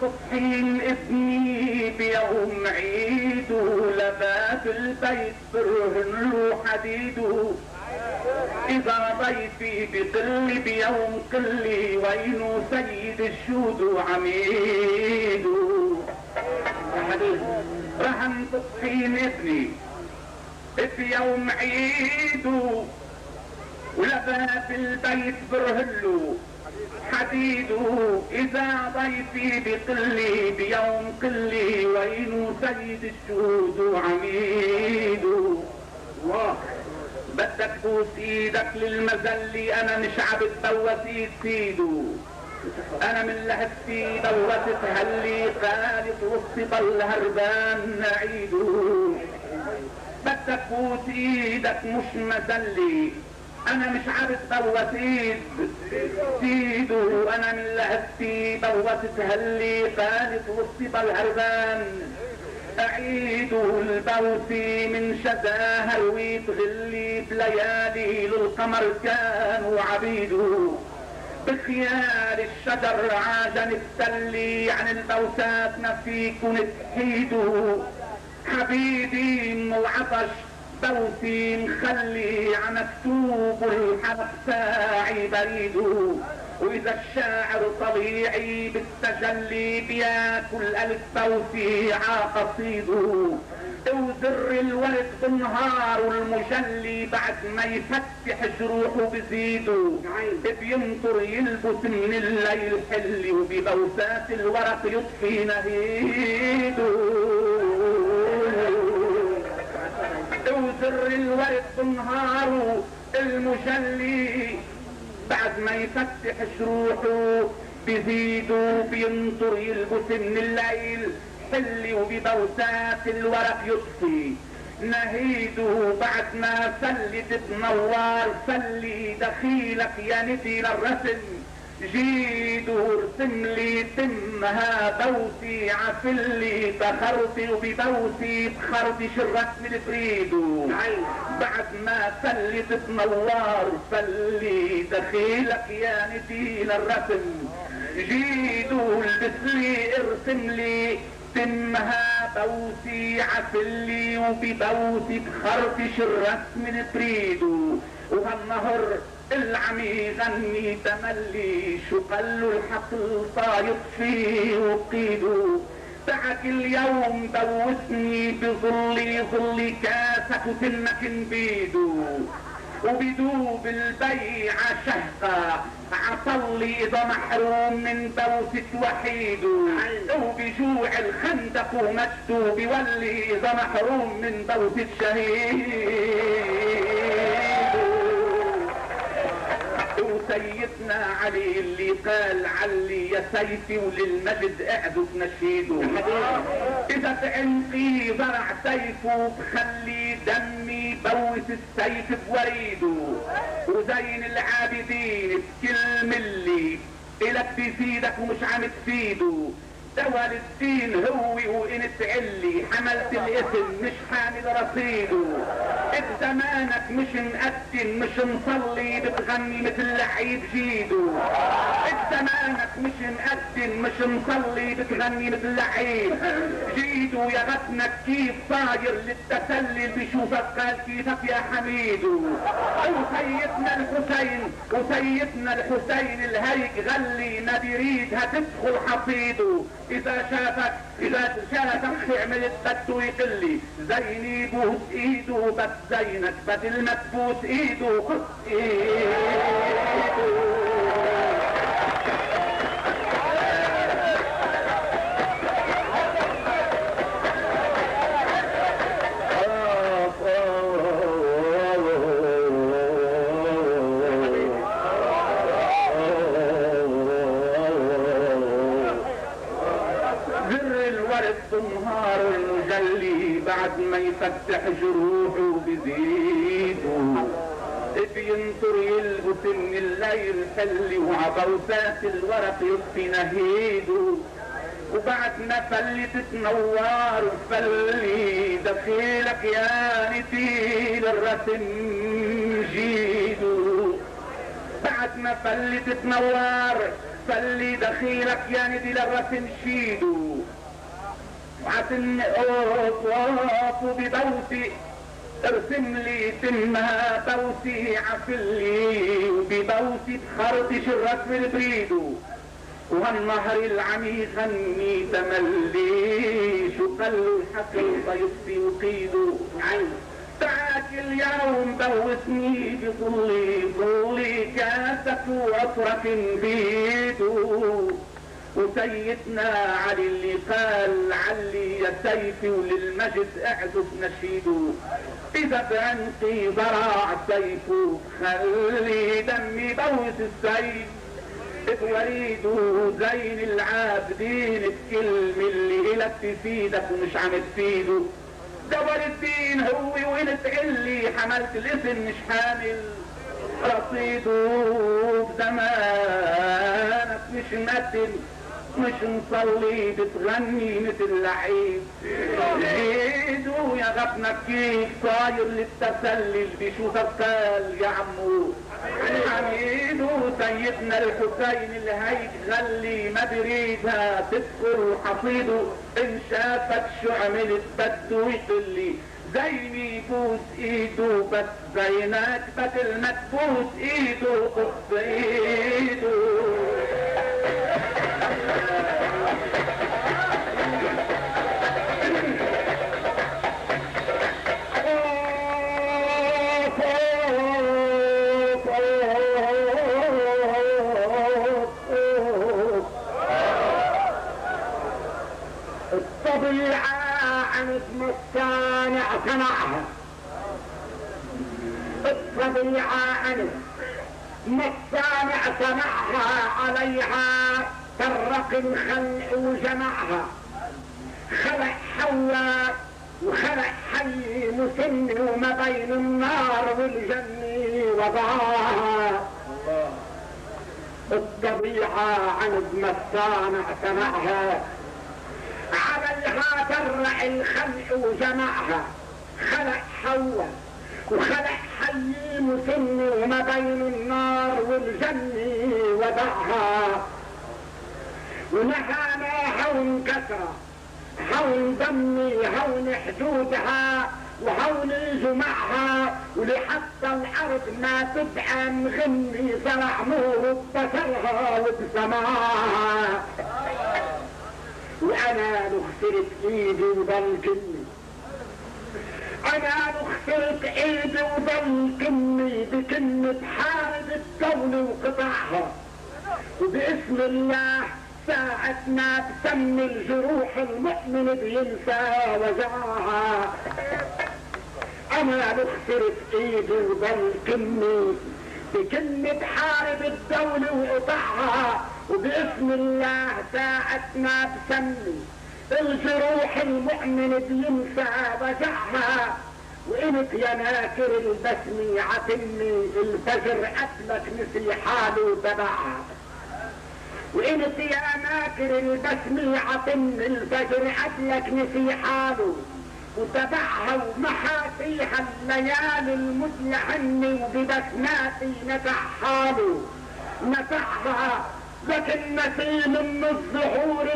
تطحين ابني بيوم عيده لبات البيت برهن له حديده اذا ضيفي بقل بيوم قلي وينه سيد الشود وعميده رهن تطحين ابني بيوم عيده ولبات البيت برهن له حديده اذا ضيفي بقلي بيوم قلي وينه سيد الشهود وعميده الله بدك بوس ايدك للمزلي انا مش عبد بوس ايد سيده انا من لهفتي بوست هلي خالق وسط الهربان نعيده. بدك فوت ايدك مش مزلي، انا مش عارف بوت ايد سيدو، انا من لهفتي بوت هلي قالت وسط الهربان اعيدوا البوسي من شذاها رويت غلي بليالي للقمر كانوا عبيده. بخيال الشجر عاجن التلي عن البوسات نفيكن تحيدوا. حبيبي من العطش بوسي مخلي عن مكتوب الحرف ساعي بريده. واذا الشاعر طبيعي بالتجلي بياكل الف بوسي عقصيده. وزر الورد بالنهار والمجلي بعد ما يفتح جروحه بزيده. بينطر يلبس من الليل حلي وببوسات الورق يطفي نهيده. وزر الورد بالنهار المجلي بعد ما يفتح جروحه بزيده. بينطر يلبس من الليل حلي وببوسات الورق يطفي نهيده. بعد ما سلت تنور سلي دخيلك يا ندي للرسم جيده. ارسم لي تمها بوسي عفلي بخرطي وببوسي بخرطش الرسم اللي تريده. بعد ما سلت تنور سلي دخيلك يا ندي للرسم جيده. البس لي ارسم لي تمها بوسي عفلي وببوسي بخرطش الرسم اللي تريده. وهالنهر العم يغني تملي شو قالوا الحقل طايط فيه وقيده. دعك اليوم دوسني بظلي ظلي كاسك وتنك بيده. وبدوب البيع شهقة عطلي اذا محروم من بوسة وحيده. وبجوع الخندق ومجده بيولي اذا محروم من بوسة شهيد. وسيدنا علي اللي قال علي يا سيفي وللمجد اعدوا تنشيده. اذا بعنقي زرع سيفه بخلي دمي بوس السيف بوريده. وزين العابدين بكل ملي الك بيفيدك ومش عم تفيده. دول الدين هو وان تعلي حملت الاسم مش حامل رصيده. زمانك مش مقدم مش مصلي بتغني مثل لعيب جيده. زمانك مش مقدم مش مصلي بتغني مثل لعيب جيده. يا غتنك كيف صاير للتسلي بشوفك قال كيفك يا حميدو. وسيدنا الحسين الهيك غلي ما بيريد هتدخل حصيده. اذا شافك عملت بده يقلي زيني بوس ايده بس زينك بدل ما تبوس ايده خد ايده. النهار المجلي بعد ما يفتح جروحه بزيده. بينطر يلبس من الليل حلي وعبوسات الورق يطفي نهيده. وبعد ما فلت تنوار فلي دخيلك يا نتيل الرسم جيده. بعد ما فلت تنوار فلي دخيلك يا نتيل الرسم شيده. وعسن اوصاف ببوسي ارسم لي تمها بوسي عفلي وببوسي بخرطش الرسم اللي بريده. وهالنهر العميق غني تملي شو قالوا الحقل ضيفي وقيده. تعاك اليوم بوسني بظلي كاسك وعطرك بيده. وسيدنا علي اللي قال علي يا سيفي وللمجد اعزف نشيده. اذا بعنقي ضرع سيفه خلي دمي بوس السيف وريده زين العابدين الكلمة اللي إلك تفيدك ومش عم تفيده. ده الدين هو وين تقلي حملت الاسم مش حامل رصيده. بزمانك مش متن مش مصلي بتغني مثل لعيب. جيدو يا غبنك كيف صاير للتسلي بيشوفك قال يا عمو حميدو. سيدنا الحسين اللي هيتغلي ما بريدها تدخل حصيده. ان شافك شو عملت بده يقلي زيني يبوس ايده بس زينك بدل ما تبوس ايده قص ايده. الطبيعة عند مصانع صنعها. الطبيعة عند مصانع صنعها عليها فرق الخلق وجمعها. خلق حواء وخلق حي مسن وما بين النار والجنة وضعها. الطبيعة عند مصانع صنعها عليها فرع الخلق وجمعها. خلق حواء وخلق حي مسن وما بين النار والجنة وضعها. ونهانا هون كسرة هون ضمي هون حدودها وهون جمعها. ولحتى الارض ما تبقى مغني زرع نور ببصرها وبسماها. وانا نخسرت ايدي وضل كني. انا نخسرت ايدي وضل كني بكلمة حارب الدولة وقطعها. وباسم الله ساعة ما بسمي الجروح المؤمن بينسى وجعها. انا نخسرت ايدي وضل كني بكلمة حارب الدولة وقطعها. وباسم الله ساعة ما بسمي الجروح المؤمن بينسى وجعها. وانت يا ناكر البسمي عتمي الفجر قتلك نسي حاله وتبعها. وانت يا ناكر البسمي عتمي الفجر قتلك نسي حاله وتبعها. ومحى فيها الليالي المتلحن وببسماتي نفع حاله نفعها. لكن نسيم من الظهور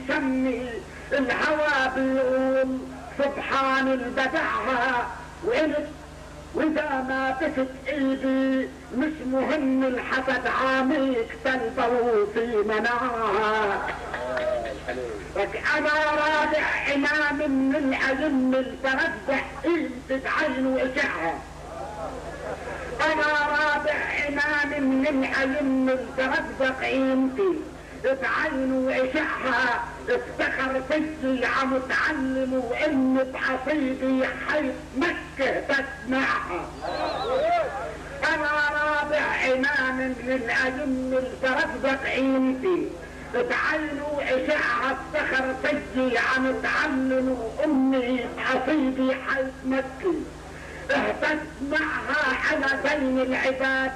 شمي الهوى بيقول سبحان البدعها. واذا ما بست ايدي مش مهم الحسد عاميك تلبو في منعها. لك انا رادع امام من العلم التردح ايدك عين واشعها. انا رابع امام من العلم التردح قيمتي اتعين واشعها. افتخر فيي عم اتعلم واني بعصيدي حيث مكة تسمعها. انا رابع امام من العلم التردح قيمتي اتعين واشعها. افتخر فيي عم اتعلم وامي بعصيدي حيث مكة تسمعها. على بين العباد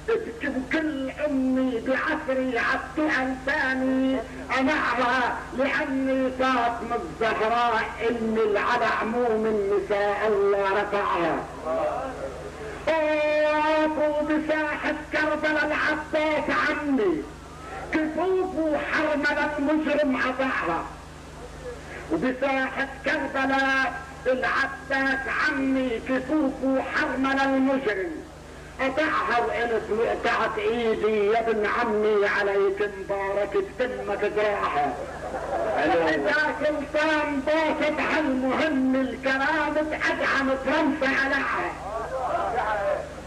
تكتب كل امي بعصري عالتقى لساني انعها. لاني فاطمة الزهراء اللي على عموم النساء الله رفعها. اوفوا بساحة كربلاء العباس عمي كفوفوا حرمل المجرم عطاها. وبساحة كربلاء العباس عمي كفوفه حرمل المجرم قطعها. وقلت مقطعت ايدي يا ابن عمي عليك مبارك تمك زراعها. اذا سلطان باصت هالمهم الكرامة ادعم فرنسا عليها.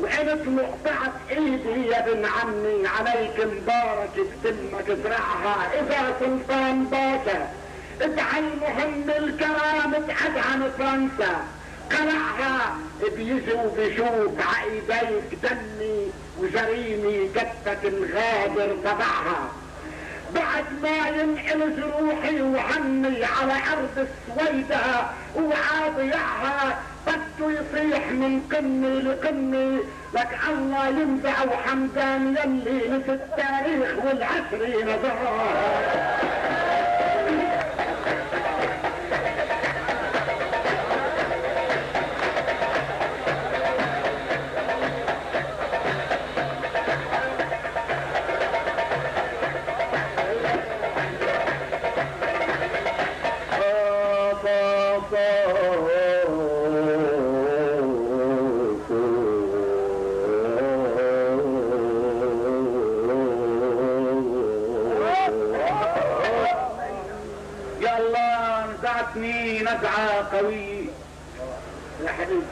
وقلت مقطعت ايدي يا ابن عمي عليك مبارك تمك زراعها. اذا سلطان باصت ادعى المهم الكرامة ادعم فرنسا قلعها. بيجوا بشوف عايديك دمي وجريمي جدك الغادر تبعها. بعد ما ينقل جروحي وعني على ارض السويدة وعاضيعها بده يصيح من قمي لقمي، لك الله ينزع وحمدان يلي نسي التاريخ والعشري نزار. نزعة قوية يا حبيبي،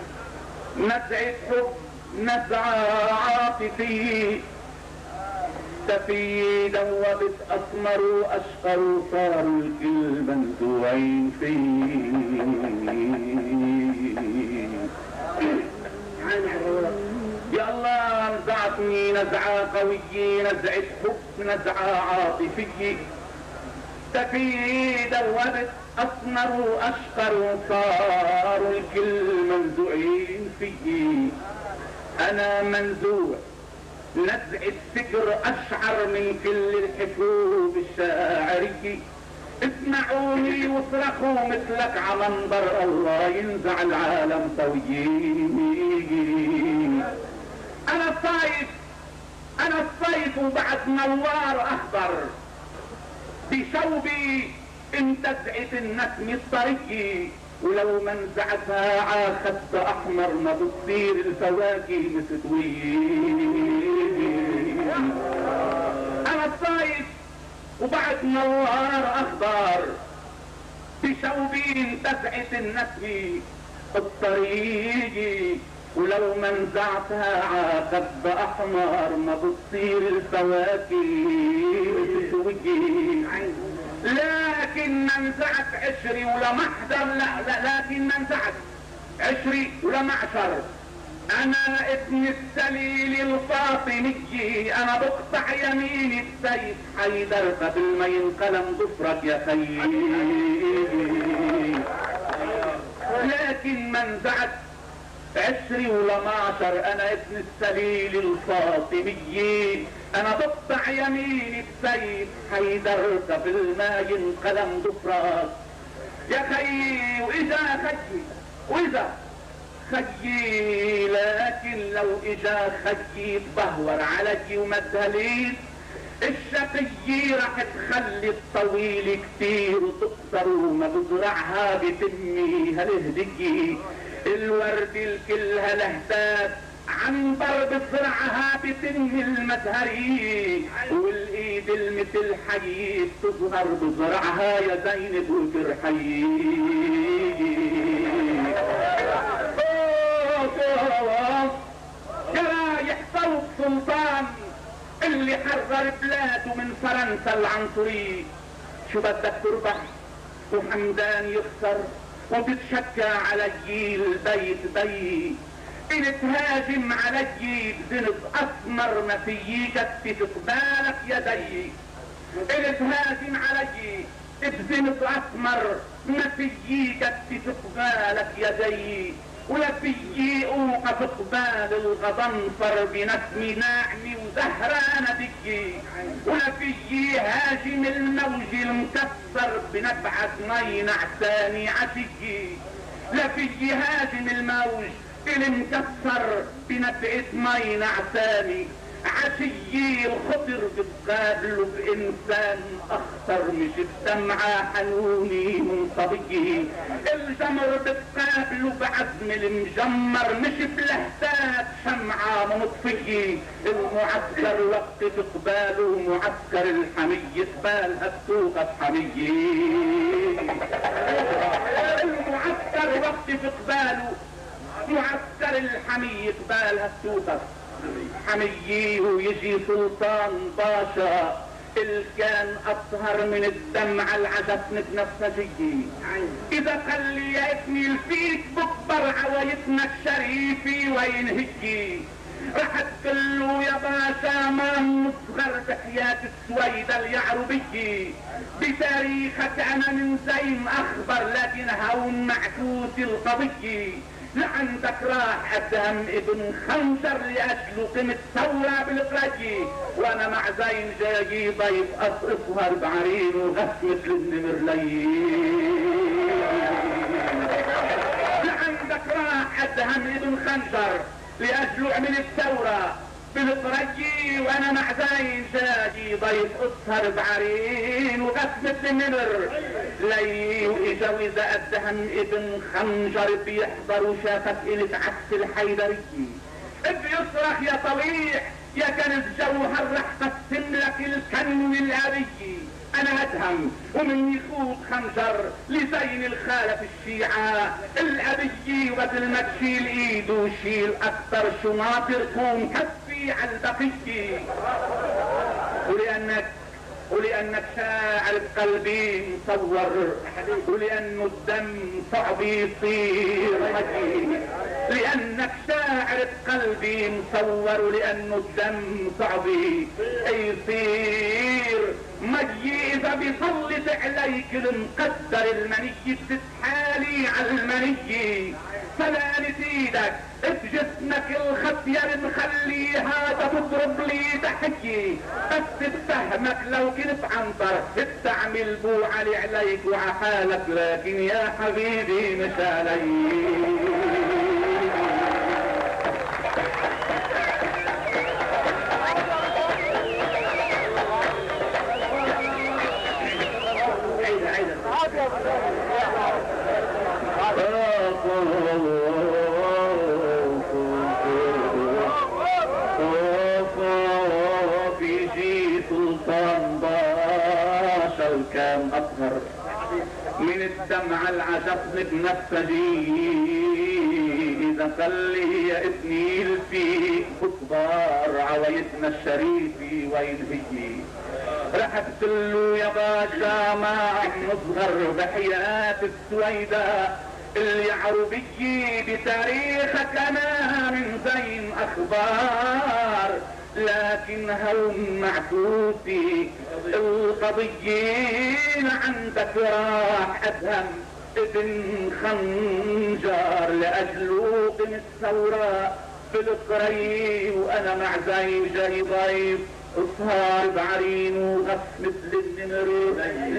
نزعة حب، نزعة عاطفية، سفيه دوبت أسمر وأشقر صاروا الكل منزوعين فيه. يا الله نزعتني نزعة قوية، نزعة حب، نزعة عاطفية، سفيه دوبت أسمر وأشقر صاروا الكل منزوعين فيي. أنا منزوع نزعة فكر أشعر من كل الحكوب الشاعرية. اسمعوني واصرخوا مثلك عمنبر الله ينزع العالم طويين. أنا الصيف وبعد نوار أخضر بشوبي انتزعت النسم الطرية، ولو ما انزعتها عاخد احمر ما بتصير الفواكه مستوية. انا الصيف وبعد نوار اخضر بشوبي انتزعت النسم الطرية، ولو ما انزعتها عاخد احمر ما بتصير الفواكه مستوية. لكن منزعت عشري ولا محضر، لكن منزعت عشري ولا معشر. انا ابن السليل الفاطمي، انا بقطع يمين السيف حيدر قبل ما ينقلم ظفرك يا خيي. لكن منزعت عشري ولا معشر، انا ابن السليل الفاطمي، انا بقطع يمين السيف حيدر قبل ما ينقلم ظفرك يا خيي. واذا خيي لكن لو اجا خيي تبهور علي ومدهليت الشقي راح تخلي الطويل كتير وتقصر وما بزرعها بتمي هالهدية. الورد الكل هالهتاف عنبر بزرعها بتنهي المزهري، والايد المثل حي تظهر بزرعها يا زينب وترحي. جرايح صوت سلطان اللي حرر بلاده من فرنسا العنصري. شو بدك تربح وحمدان يخسر وتتشكى علي البيت بي، إن تهاجم علي بزنب أسمر ما فيي جدي تقبالك يدي. إن تهاجم علي بزنب أسمر ما فيي جدي تقبالك يدي، ولا فيي اوقف قبال الغضنفر بنسم ناعمي وزهرانة دقي، ولا فيي هاجم الموج المكسر بنبعة مي نعساني عشقي. لا فيي هاجم الموج المكسر بنبعة مي نعساني عشيي. الخضر بتقابله بإنسان أخطر مش بدمعة حنوني من صبيي. الجمر بتقابله بعزم المجمر مش بلهتات شمعة مطفية. المعسكر وقت بقباله معسكر الحمية قبالها بتوقف حمية. المعسكر وقت بقباله معسكر الحمية قبالها بتوقف حميي. ويجي سلطان باشا اللي كان اطهر من الدمعة العجفنة بنفسجية. اذا خلي يا ابني الفيك بكبر عوايتنا الشريفي وين هجي. راح تقله يا باشا ما مصغر بحياة السويدة اليعربية، بتاريخك انا من زين اخبر لكن هون معكوس القضية. لعندك راح ادهم ابن خنشر لاجله قمة ثورة بالقرية، وانا مع زين جاي ضيف اصهر بعرين وغف مثل النمر ليل. لعندك راح ادهم ابن خنشر لاجله عملت ثورة بالقرية، وانا مع زين جاي ضيف اسهر بعرين وغف مثل النمر لي. واجا واذا ادهم ابن خنجر بيحضر وشافك الك عكس الحيدرية، بيصرخ يا طليح يا كنز جوهر رح قسم لك الكنو الابي. انا ادهم ومن يخوض خنجر لزين الخالف الشيعة الابي، وبدل ما تشيل ايده وشيل اكثر شناطر كون كفي على البقية. ولأنك شاعر بقلبي مصور، ولأنه الدم صعب يصير حكي. لأنك شاعر بقلبي مصور، ولأنه الدم صعب يصير مجي. إذا بيسلط عليك المقدر المني بتتحالي على المني. سلامة ايدك بجسمك الخطير مخليها تضرب لي تحكي، بس بفهمك لو كنت عنطر بتعمل بو عليك وعحالك، لكن يا حبيبي مش علي. كان اطهر من الدمع العجب بنفسجي، اذا خلي يا ابني الفيك بصبار عوايدنا الشريفي وين هي. رح تقله يا باشا ما عم نصغر بحياة السويدة اليعربية، بتاريخك انا من زين اخبار، لكن هون معكوسي القضية. عندك راح ادهم ابن خنجر لاجله قم الثورة بالقري، وانا مع زين جاي ضيف اسهر بعرين وغف مثل النمر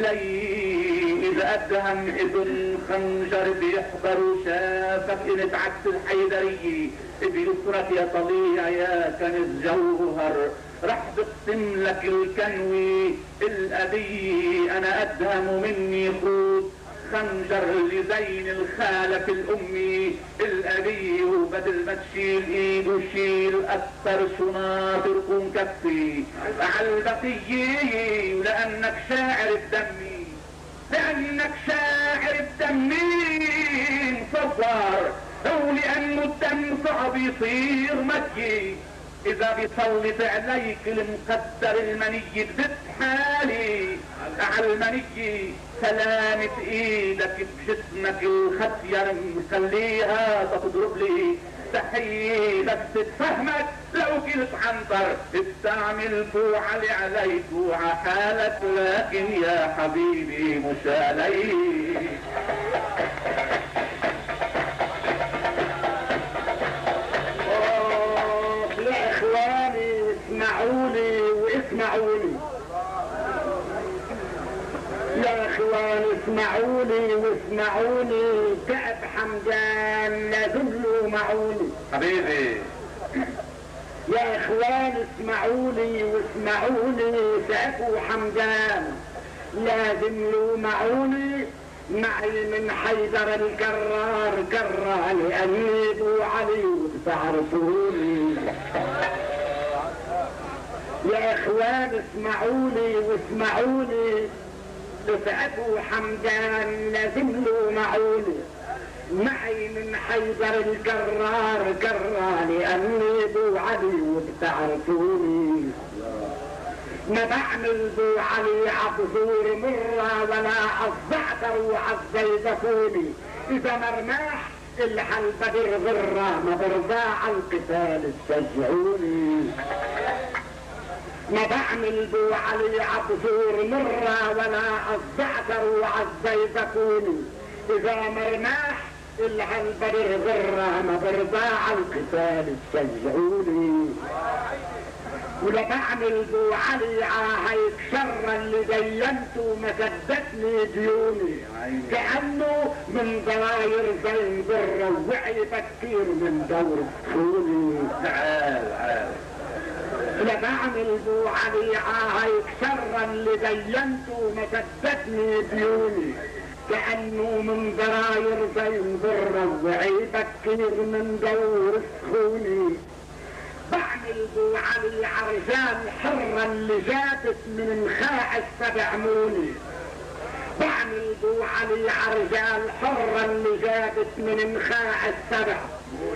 لي. اذا ادهم ابن خنجر بيحضر وشافك انت عكس الحيدرية، بيصرك يا طليع يا كنز جوهر رح بقسم لك الكنوي الابي. انا ادهم مني خود خنجر لزين الخالف الامي الابي، وبدل ما تشيل ايد وشيل اكثر شناطر كون كفي على البقية. ولانك شاعر بدمي، لانك شاعر بدمي مصور، ولانه الدم صعب يصير مكي. اذا بيسلط عليك المقدر المني بتحالي على المني. سلامة ايدك بجسمك الخطير مخليها تضرب لي تحية، بس تفهمك لو كنت عنطر بتعمل بو عليك وعحالك، لكن يا حبيبي مش علي. اسمعوني واسمعوني يا اخوان، اسمعوني واسمعوني. كعب حمدان لازم له معوني حبيبي. يا اخوان اسمعوني واسمعوني. كعب وحمدان لازم له معوني. معي من حيدر الكرار كرة لأني ابو علي وتعرفوني. يا اخوان اسمعوني واسمعوني. ابو حمدان لازم له معوني. معي من حيدر الكرار كرة لأني ابو علي وبتعرفوني. ما بعمل بو علي عبزور مرة ولا عالزعتر وعالزيزفوني. اذا مرماح البدر ذرة ما برضى عن قتال تشجعوني. ما بعمل بو علي عبزور مرة ولا الزعتر وعالزيزكوني. اذا مرماح البدر ذرة ما برضى عن قتال تشجعوني. ولا بعمل بو علي هيك شر اللي دينته ما سدتني ديوني. كأنه من ضراير زي ذرة وعي بكتير من دور سكوني. لا بعمل بو علي هيك شر اللي دينته ما سدتني ديوني. كأنه من ضراير زي ذرة وعي بكتير من دور سكوني. بعمل بو علي عرجال حرة اللي جابت من مخاع السبع موني. بعمل بو علي عرجال حرة اللي جابت من مخاع السبع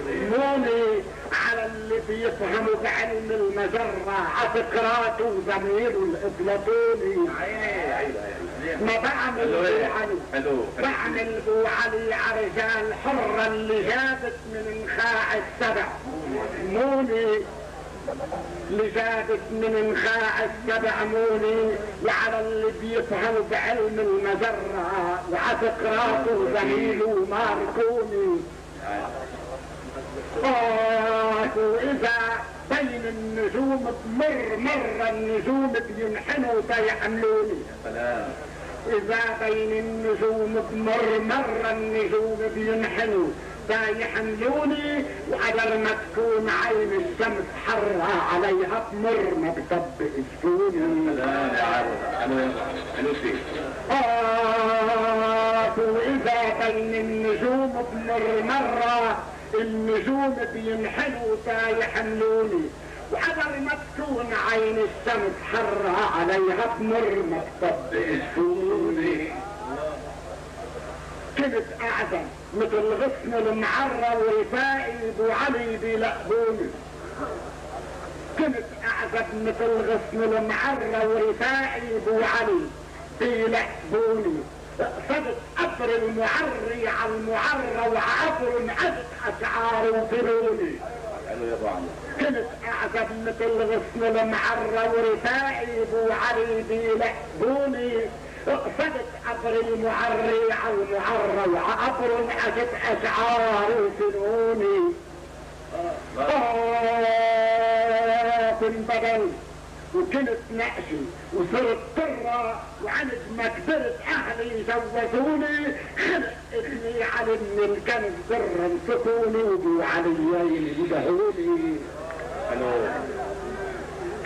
موني. على اللي بيفهموا بعلم المجرة عسكراته وزميله الافلاطوني. ما بعمل بو علي بعمل بو علي عرجال حرة اللي جابت من مخاع السبع موني. اللي جابت من مخاع السبع موني. وعلى اللي بيفهموا بعلم المجرة وعسكراته وزميله ماركوني. وإذا بين النجوم بمر مرة النجوم بينحنوا تيحملوني. إذا بين النجوم بمر مرة النجوم بينحنوا يحملوني. وقدر ما تكون عين الشمس حرة عليها بمر ما بطبق سكوني. وإذا بين النجوم بمر مرة النجوم بينحنوا يحملوني. وقدر ما تكون عين الشمس حرة عليها بمر ما بطبق سكوني. كنت اعزم مثل غصن المعرة ورفائي ابو علي بيلقبوني. كنت اعزم مثل غصن المعرة ورفائي ابو علي بيلقبوني. صدت قبر المعري على المعرة وعبر انعزت اشعار وفروني. كنت اعزم مثل غصن المعرة ورفائي ابو علي بيلقبوني. اقصدت عبر المعري على المعرى وعبر انعزت اشعار وفنوني. بدل وكنت نقشي وصرت طرة وعند ما كبرت اهلي زوجوني. خلق ابني علي من الكنز ذرة مسكوني وبو عليين يدهوني.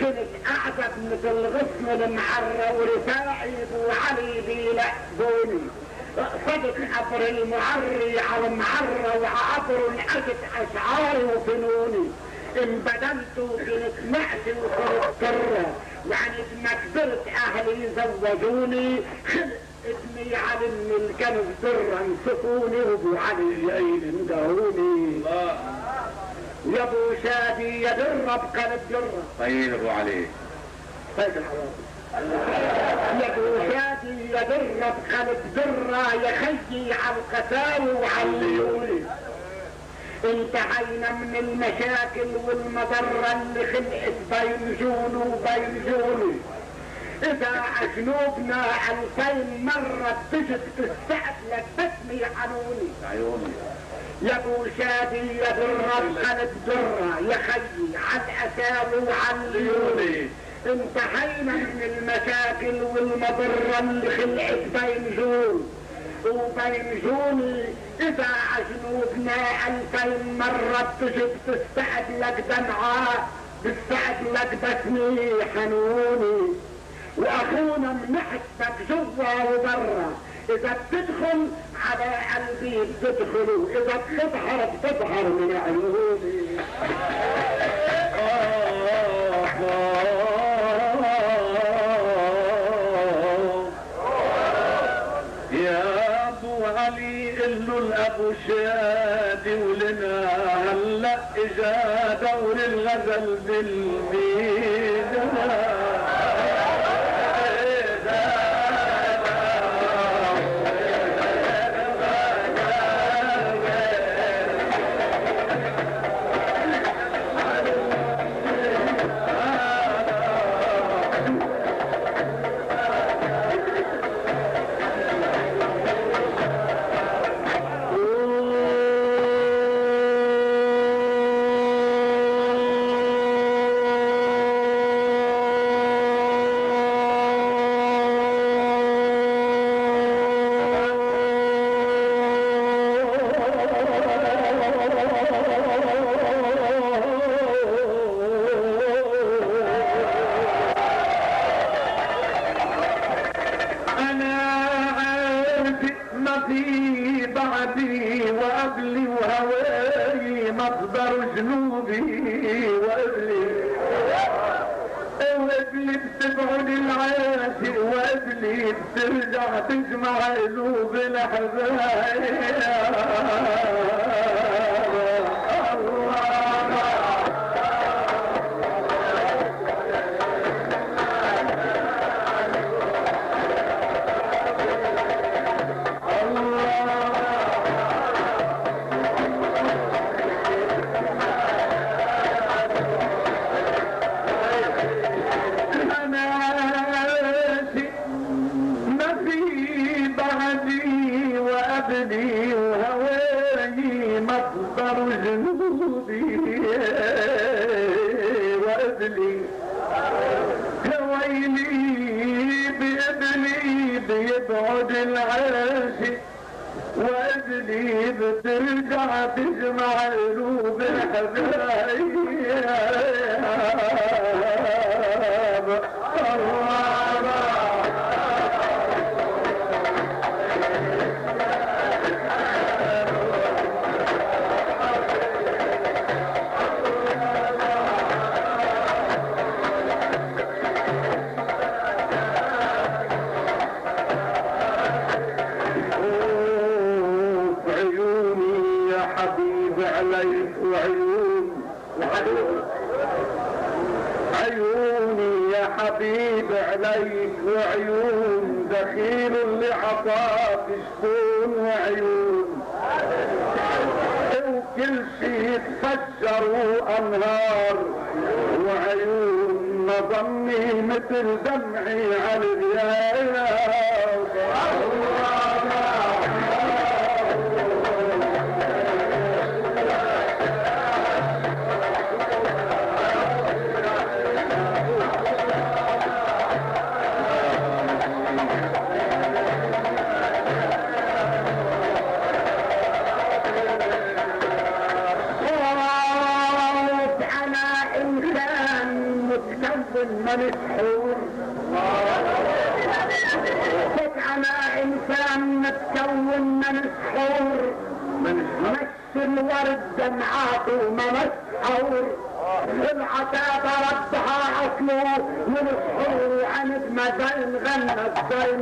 كنت اعزب مثل غصن المعرة ورفاعي ابو علي بيلقبوني. صدق عبر المعري على المعرة وعبر انعزت اشعاري وفنوني. ان بدلت كنت معشي وصرت طرة وعند ما كبرت اهلي زوجوني. خلق ابني علي من الكنز ذرة مسكوني وابو عليين اندهوني. يا ابو شادي يا درة بقلب درة. طيب ابو علي طيب الحوار. يا ابو شادي يا درة بقلب درة يا خيي على القساوي وعليوني. انتهينا من المشاكل والمضرة اللي خلقت بين جون وبين جوني. اذا عجنوبنا 2000 مرة بتجد تستعد لبسني عيوني. يا ابو شادي يا درة بقلب درة يا خيي على الاساوي وعليوني. انتهينا من المشاكل والمضرة اللي خلقت بين جون وبين جوني. اذا عجنوبنا 2000 مرة بتجد تستعد لك دمعة بتستعد لك بسني حنوني. واخونا منحتك جوا وبرا. اذا بتدخل على قلبي بتدخل واذا بتظهر من عيوني. يا ابو علي قلوا الابو شادي ولنا هلا اجا دور الغزل بالميدان. ما في بعدي وقبلي وهواي مصدر جنوبي وقبلي بتبعد العاشق وقبلي بترجع تجمع قلوب الحبايب. وهواي مصدر جنودي وقبلي ويلي بقبلي بيبعد العاشق وقبلي بترجع تجمع قلوب الحبايب. عيوني يا حبيب عليك وعيون دخيل اللي عطاك شكون وعيون وكل شي يتفجروا انهار وعيون نظني مثل دمعي على الرياض. من الحور فجعنا انسان متكون من الحور مش الورد دمعاته ممس حور العتابة ردها اصله من الحور عند مدين غنى الدين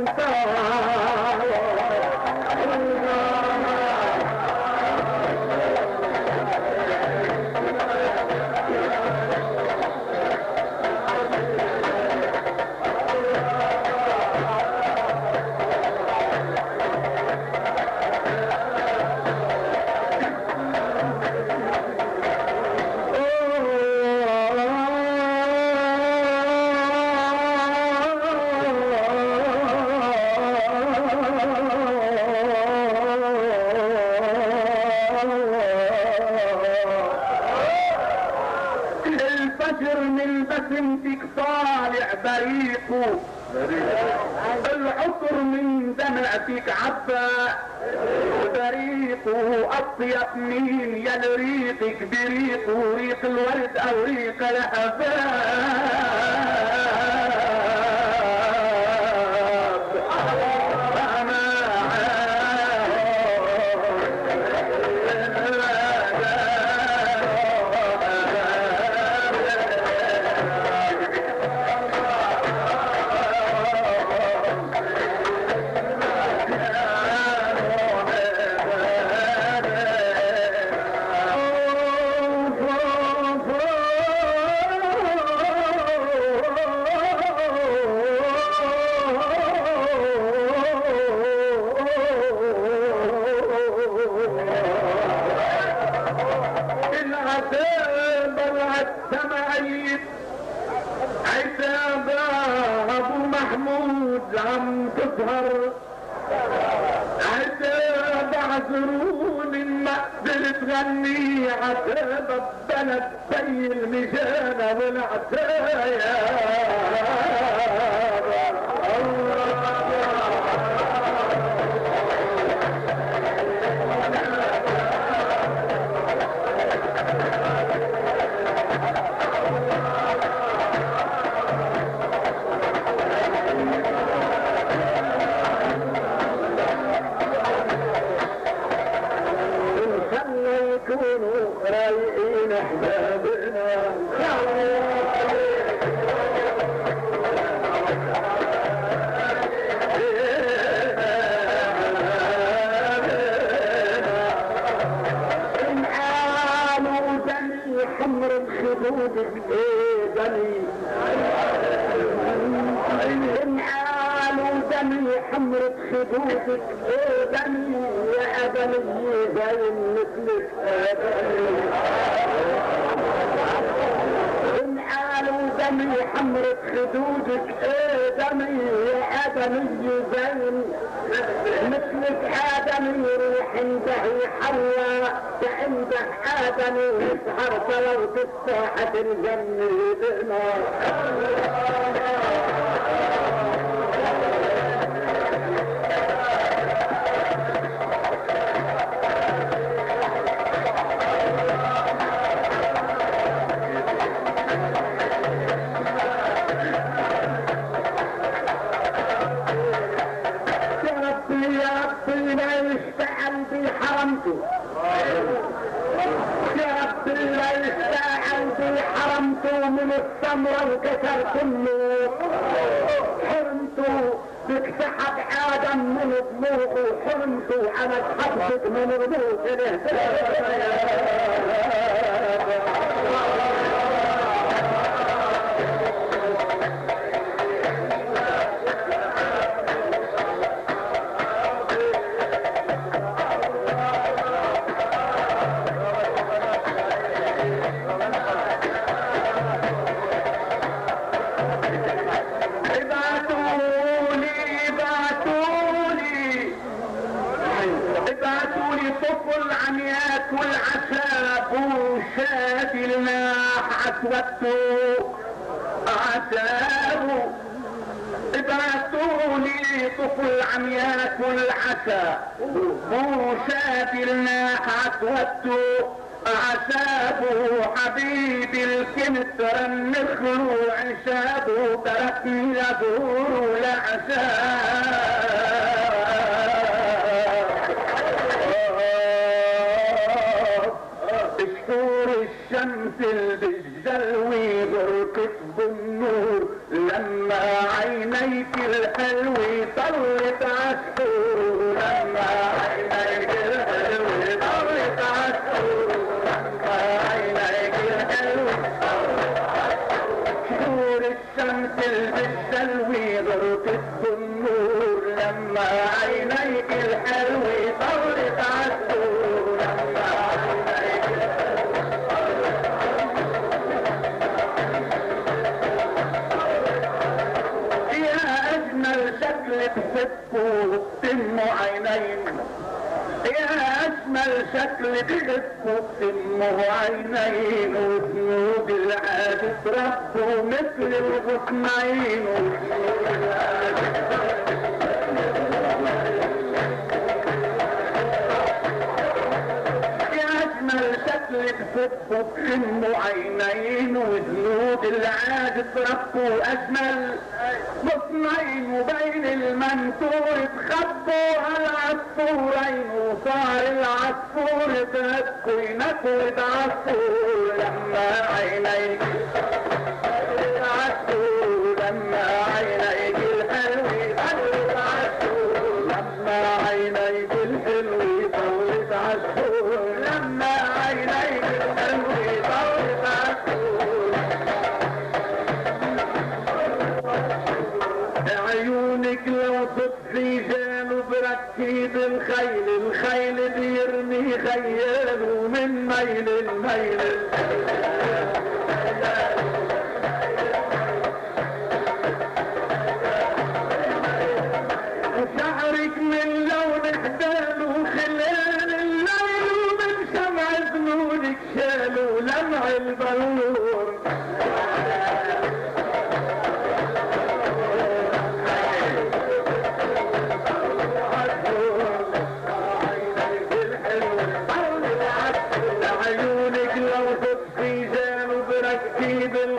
العطر من دمعتك عبا بريقه اطيب مين يا ريقك بريقه ريق الورد او ريق الاحباب. عم تظهر عتاب عذروني ما قدرت تغني عتاب البلد زي المجانة والعتايا. كونوا رايقين احبابنا حمر الخدود دمي انعالوا دمي حمر خدودك دمي يا ادمي زي مثلك ادمي انعالوا دمي حمر خدودك دمي يا ادمي زي مثلك آدمي روح عنده يحلى عنده آدمي يسهر فلو تفتحت الجنة بنار حرمته يا رب لا يستاهل بي حرمته من الثمرة وكسرت النور حرمته بك سحب آدم من ضلوعه حرمته أنا اتحبت من رموش عتوته عتابه ابعتولي طفل عم ياكل عسى وشاف الناح عتوته عتابه حبيبي الكنت رنخلو عشابه تركني لظهور العشاب الشمس الجلوي بركت بالنور لما عينيك الحلوة طلت عالسور لما عينيك الحلوة طلت عالسور لما عينيك الحلوة شهور الشمس الجلوي بركت بالنور لما عينيك الحلوة طلت عالسور لما عينيك شكلك فتفو تم عينين يا اجمل شكلك فتفو تم عينين وذنوب العادة ربه مثل الغصنين وذنوب العادة شكلك فتفو تم عينين وذنوب العادة ربه اجمل مصنعين وبين المنثور تخبوا هالعصفورين وصار العصفور تهكوا ينكود عصفور لما عينيك عصفور لما عينيك الحلوة طلت عصفور لما عينيك الحلوة طلت عصفور لما عينيك الحلوة طلت عصفور عيونك لو تطفي جاله بركيب الخيل الخيل بيرمي خياله من ميل الميل وشعرك من لون حداله خلال الليل ومن شمع ذنونك شاله لمع البلور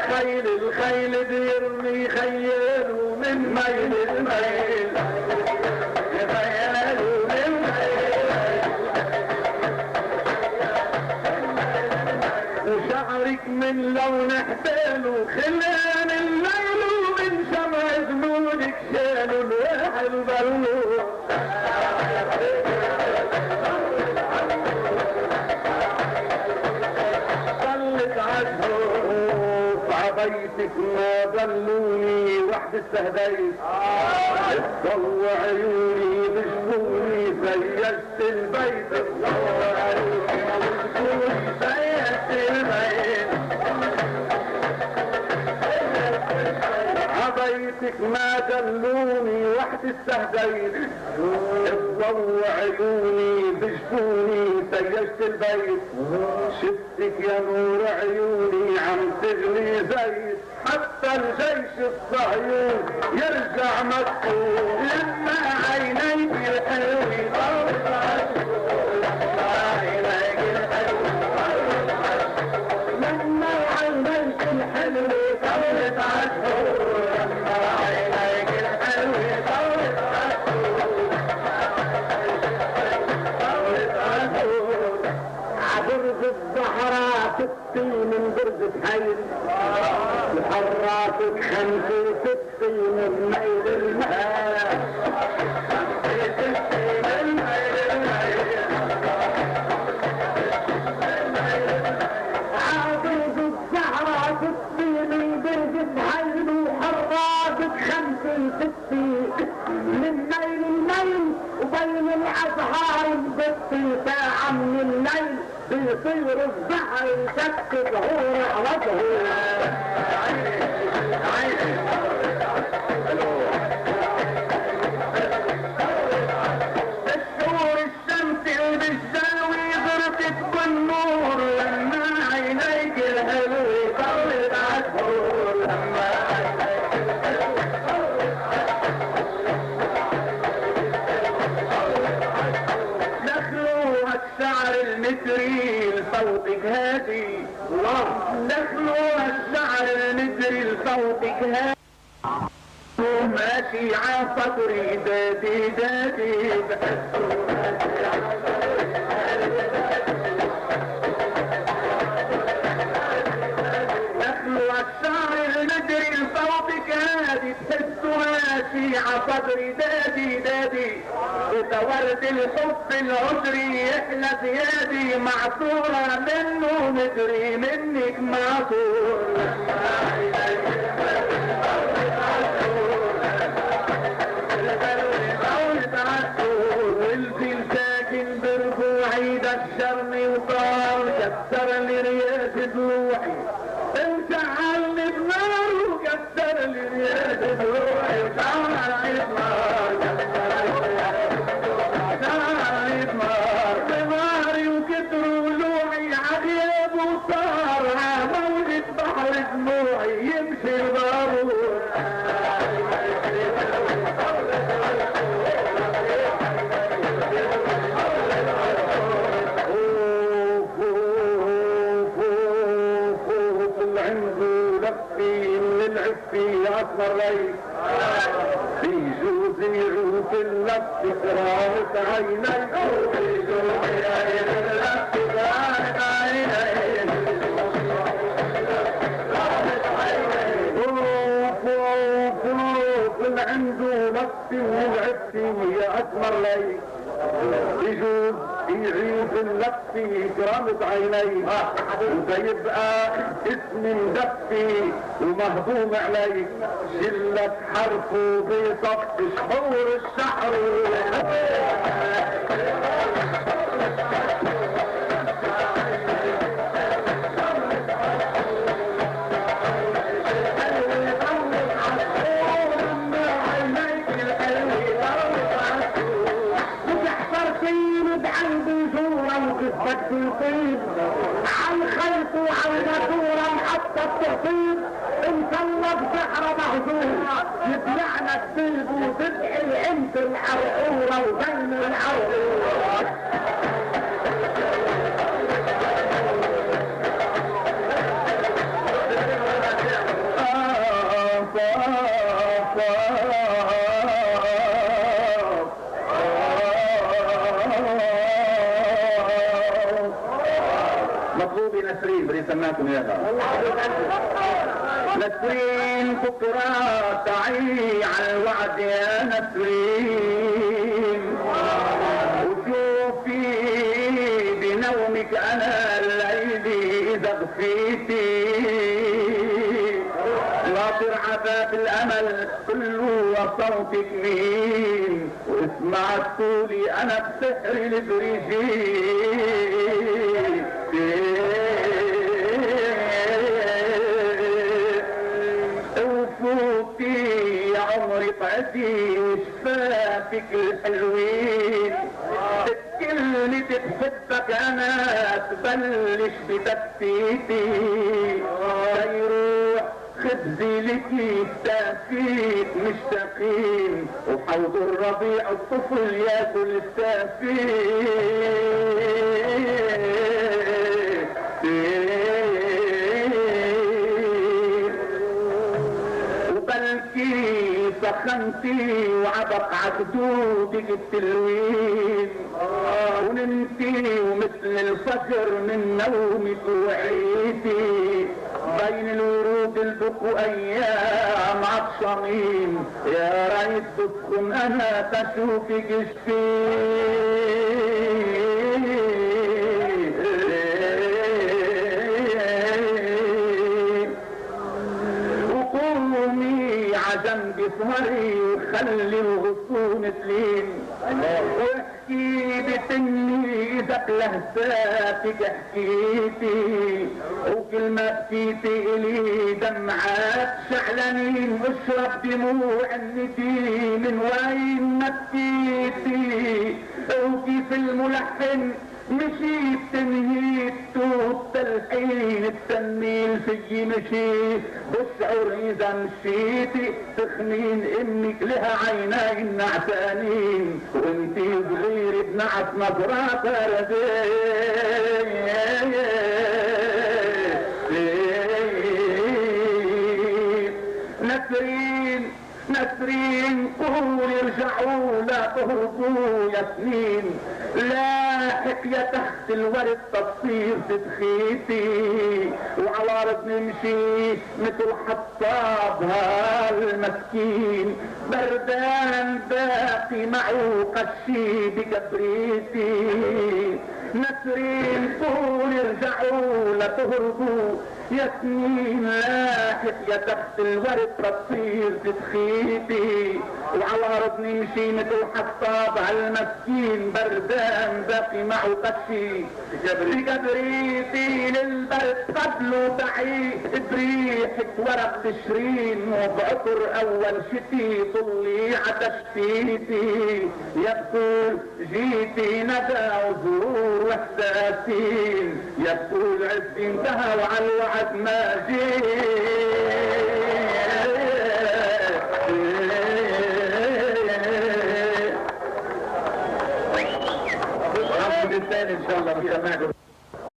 الخيل الخيل بيرمي خياله من ميل الميل خياله من ميل لو نحتاله خلال الليل ومن شمع جنودك شالوا الواحد ضلوا ضلت عالحروف عبيتك ما ضلوني وحد استهديت ضلوا عيوني بشبوني زيشت البيت ضلوا عيوني بشبوني زيشت البيت عبيتك ما دلوني وحد استهديت ضلوا عيوني بشبوني زيشت البيت شفتك يا نور عيوني عم تغلي زيت حتى الجيش الصهيون يرجع مسؤول لما عينيك الحلوة ضلت عالحروف عينيك الحلوة لما عينيك الحلوة ضلت عالحروف لما عينيك الحلوة ضلت عالحروف ضلت عالحروف عبرز الزهرة تبكي من برزة حيل وحراتك 65 من ميل الماء 65 من ميل الماء عبرز الزهرة تبكي من برزة حيل وحراتك 65 من ميل الميل وبين الأزهار بتبكي ساعة من الليل بيصير الزهر يشك ظهور على ظهور الشهور الشمس بالزاوي ضربت بالنور لما عينيك الهلوي طلت عالحور لما دخلوها الشعر المتري لصوتك هادي دخلوها الشعر المتري لصوتك هادي ماشي عصفري دادي دادي بحسه ماشي عصفري دخلوا الشعر المجري لصوتك هادي تحسه ماشي عصفري دادي دادي وتورد الحب العذري يحلى زيادي معصورة منه مجري منك معصور والفيل ساكن بربوعي دشرني وطار كسر لي رياش ضلوعي انشعلني بنار وكسر لي رياش ضلوعي وشعرني بنار شعرني بنار بناري وكتروا ضلوعي عغياب وصار موجة بحر دموعي يمشي البارود أصفر ريس في جوز يعوف اللف كرامة عيني في جوز يعوف اللف كرامة عيني فوق عنده لفي والعفتي يا أسمر لي يجوز يعيد اللفي كرامة عيني ويبقى اسم مدفي ومهضوم علي شلك حرفه بيصف شحور الشحر عن خلق وعن نسورا حتى التهطيب انسلب سحر مهزوم يبلعنا الديب وتدعي الانت العرقورة وبين العرقورة مطلوب نسرين بدي سماكم اياها. نسرين بكرة تعي على الوعد يا نسرين، وشوفي بنومك انا الليلي اذا غفيتي، ناطر عذاب الامل كله وصوتك مين، واسمع تقولي انا بسحر البريجين. وفوتي يا عمري طعتي وشفافك الحلوين، كلمة تحبك انا تبلش بتفتيتي، يروح خبزي لكي التافيت مشتاقين، وحوض الربيع الطفل ياكل التافيت. وبلكي سخنتي وعبق عكدودك التلوين، ونمتي ومثل الفجر من نومك وعيتي، بين الورود البكو ايام عطشانين، يا ريت تسكن انا تشوفك وقومي عجنبي سهري وخلي الغصون تلين، واحكي بتني اذا لهفاتك حكيتي، وكل ما بكيتي الي دمعات شعلانين، اشرب دموع الندي من وين ما بكيتي، وكيف الملحن مشيت تنهيت توب تلحين التنميل في مشي، بشعر اذا مشيتي تخنين امك لها عينين نعسانين، وانتي صغير بنعت نظرات نسرين نسرين قولوا ارجعوا لا تهربوا يا سنين، لاحق يا تحت الورد تصير تدخيتي، وعلى ارض نمشي مثل حطاب هالمسكين، بردان باقي معه قشي بكبريتي. نسرين قول ارجعوا لا تهربوا يا سنين، لاحق يا تحت الورد تصير تدخيتي، وعلى ارض نمشي مثل حطاب هالمسكين، بردان باقي معه قشي بكبريتي، للبرد قبله تعي بريحة ورق تشرين، وبعطر اول شتي طلي عتشتيتي، يبكول جيتي ندى وزرور واحساسين، يبكول عزي انتهى وعلى الوعد ما جيت. ان شاء الله